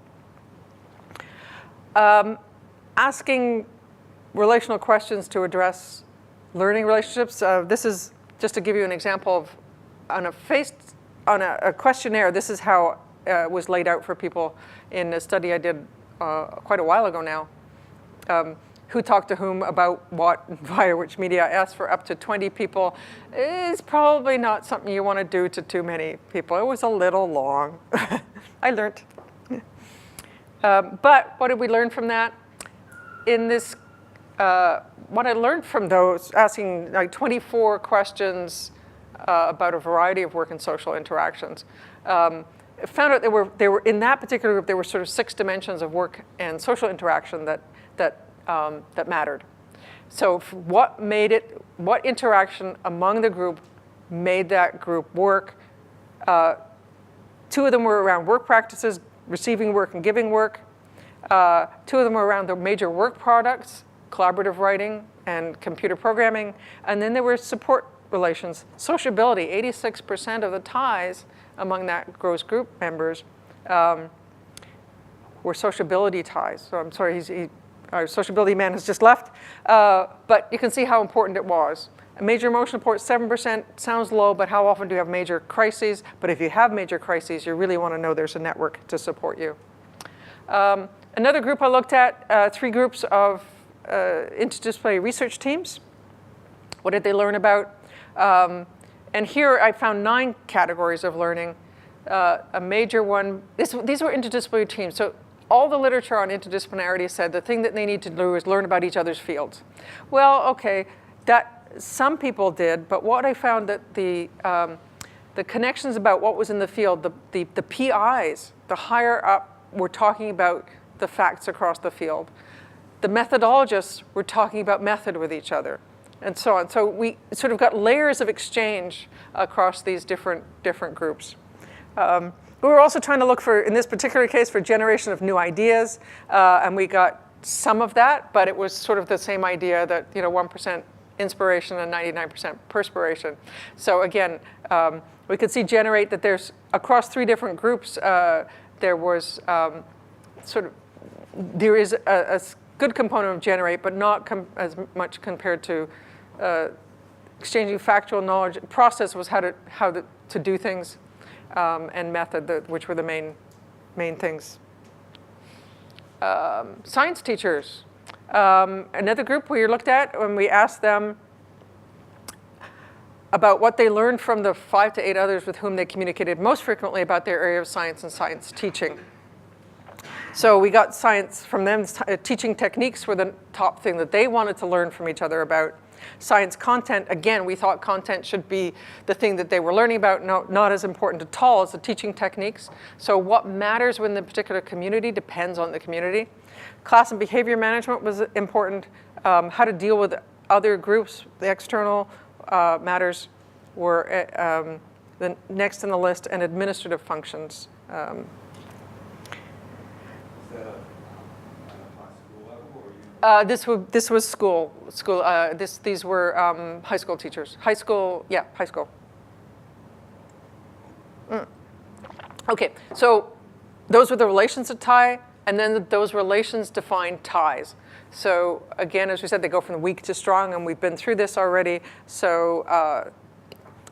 S1: Asking relational questions to address learning relationships. This is just to give you an example of on a questionnaire. This is how it was laid out for people in a study I did quite a while ago now. Who talked to whom about what, via which media. I asked for up to 20 people. It's probably not something you want to do to too many people. It was a little long. I learned. But what did we learn from that? In this, what I learned from those, asking like 24 questions about a variety of work and social interactions, found out there were in that particular group there were sort of 6 dimensions of work and social interaction that mattered. So what interaction among the group made that group work? 2 of them were around work practices, receiving work and giving work. 2 of them were around the major work products, collaborative writing and computer programming. And then there were support relations. Sociability, 86% of the ties among that gross group members were sociability ties. So I'm sorry, our sociability man has just left. But you can see how important it was. A major emotional support, 7%, sounds low, but how often do you have major crises? But if you have major crises, you really want to know there's a network to support you. Another group I looked at, 3 groups of interdisciplinary research teams. What did they learn about? And here I found 9 categories of learning. a major one. These were interdisciplinary teams. So all the literature on interdisciplinarity said the thing that they need to do is learn about each other's fields. Well, okay, that some people did, but what I found that the connections about what was in the field, the PIs, the higher up, were talking about the facts across the field. The methodologists were talking about method with each other, and so on. So we sort of got layers of exchange across these different groups. We were also trying to look for, in this particular case, for generation of new ideas, and we got some of that, but it was sort of the same idea that 1% inspiration and 99% perspiration. So again, we could see generate that there's, across 3 different groups, there was there is a good component of generate, but not as much compared to exchanging factual knowledge. Process was how to do things, and method, which were the main things. Science teachers. Another group we looked at when we asked them about what they learned from the 5 to 8 others with whom they communicated most frequently about their area of science and science teaching. So we got science from them. Teaching techniques were the top thing that they wanted to learn from each other about. Science content, again, we thought content should be the thing that they were learning about, not as important at all as the teaching techniques. So what matters within the particular community depends on the community. Class and behavior management was important. How to deal with other groups, the external matters were the next in the list, and administrative functions. This was school. These were high school teachers. High school. Okay, so those were the relations of tie, and then those relations define ties. So again, as we said, they go from weak to strong, and we've been through this already. So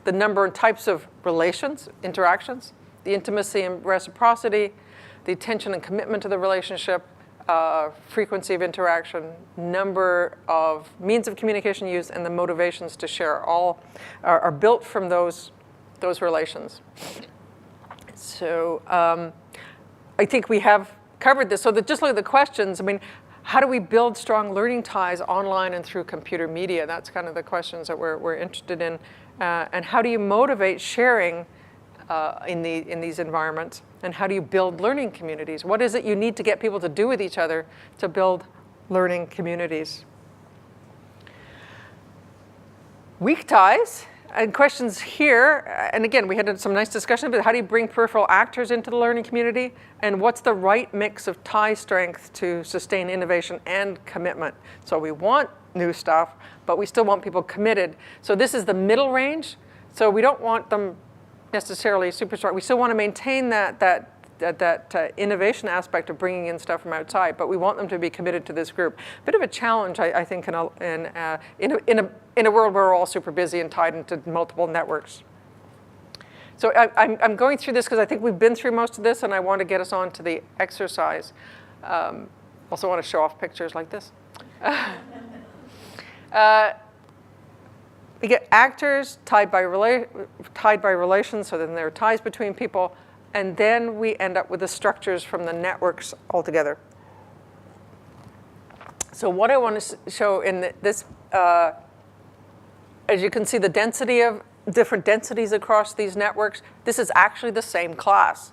S1: the number and types of relations, interactions, the intimacy and reciprocity, the attention and commitment to the relationship, frequency of interaction, number of means of communication used, and the motivations to share all are built from those relations. So I think we have covered this. So just look at the questions. I mean, how do we build strong learning ties online and through computer media? That's kind of the questions that we're interested in. And how do you motivate sharing in these environments? And how do you build learning communities? What is it you need to get people to do with each other to build learning communities? Weak ties, and questions here. And again, we had some nice discussion about how do you bring peripheral actors into the learning community? And what's the right mix of tie strength to sustain innovation and commitment? So we want new stuff, but we still want people committed. So this is the middle range. So we don't want them necessarily super strong. We still want to maintain that innovation aspect of bringing in stuff from outside, but we want them to be committed to this group. Bit of a challenge, I think, in a world where we're all super busy and tied into multiple networks. So I'm going through this because I think we've been through most of this, and I want to get us on to the exercise. Also want to show off pictures like this. We get actors tied by relations, so then there are ties between people, and then we end up with the structures from the networks altogether. So what I want to show in this, as you can see, the density of different densities across these networks. This is actually the same class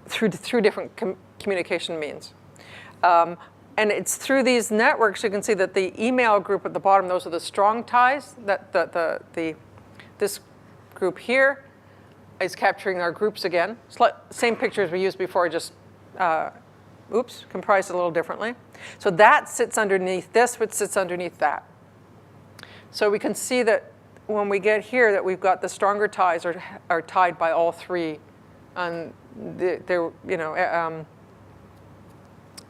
S1: through different communication means. And it's through these networks, you can see that the email group at the bottom, those are the strong ties. This group here is capturing our groups again. Same pictures we used before, just, comprised a little differently. So that sits underneath this, which sits underneath that. So we can see that when we get here, that we've got the stronger ties are tied by all 3. And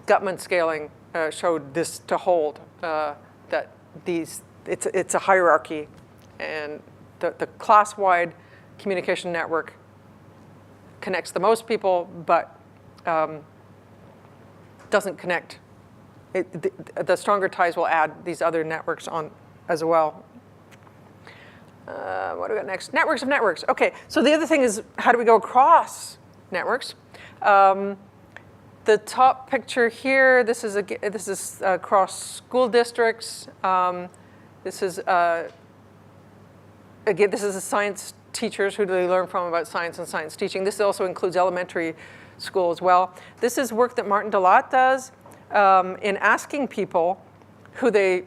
S1: Gutman scaling showed this to hold, that it's a hierarchy, and the class-wide communication network connects the most people, but doesn't connect. The stronger ties will add these other networks on as well. What do we got next? Networks of networks. Okay, so the other thing is, how do we go across networks. The top picture here, this is across school districts. This is again, this is the science teachers who do they learn from about science and science teaching. This also includes elementary school as well. This is work that Martin Delat does in asking people who they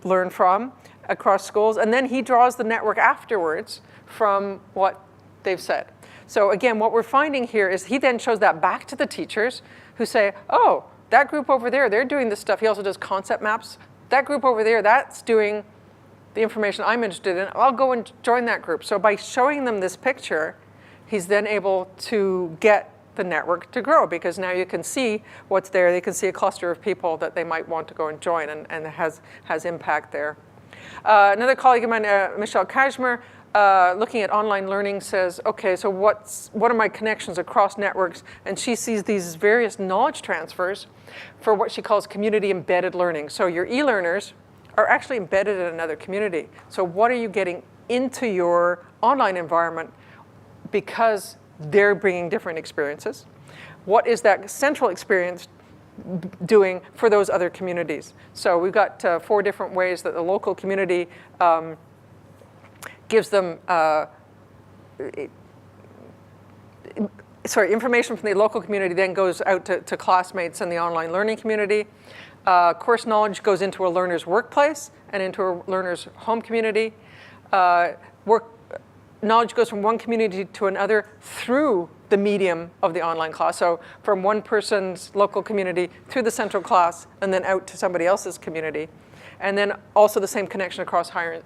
S1: learn from across schools, and then he draws the network afterwards from what they've said. So again, what we're finding here is he then shows that back to the teachers who say, oh, that group over there, they're doing this stuff. He also does concept maps. That group over there, that's doing the information I'm interested in. I'll go and join that group. So by showing them this picture, he's then able to get the network to grow, because now you can see what's there. They can see a cluster of people that they might want to go and join, and it has impact there. Another colleague of mine, Michelle Kashmir, looking at online learning, says, okay, so what are my connections across networks? And she sees these various knowledge transfers for what she calls community embedded learning. So your e-learners are actually embedded in another community. So what are you getting into your online environment because they're bringing different experiences? What is that central experience doing for those other communities? So we've got 4 different ways that the local community gives them information from the local community then goes out to classmates in the online learning community. Course knowledge goes into a learner's workplace and into a learner's home community. Knowledge goes from one community to another through the medium of the online class. So from one person's local community through the central class and then out to somebody else's community. And then also the same connection across higher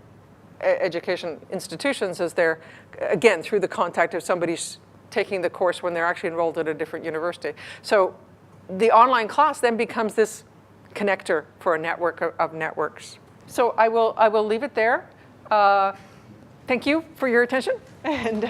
S1: education institutions as they're, again, through the contact of somebody taking the course when they're actually enrolled at a different university. So the online class then becomes this connector for a network of networks. So I will leave it there. Thank you for your attention. And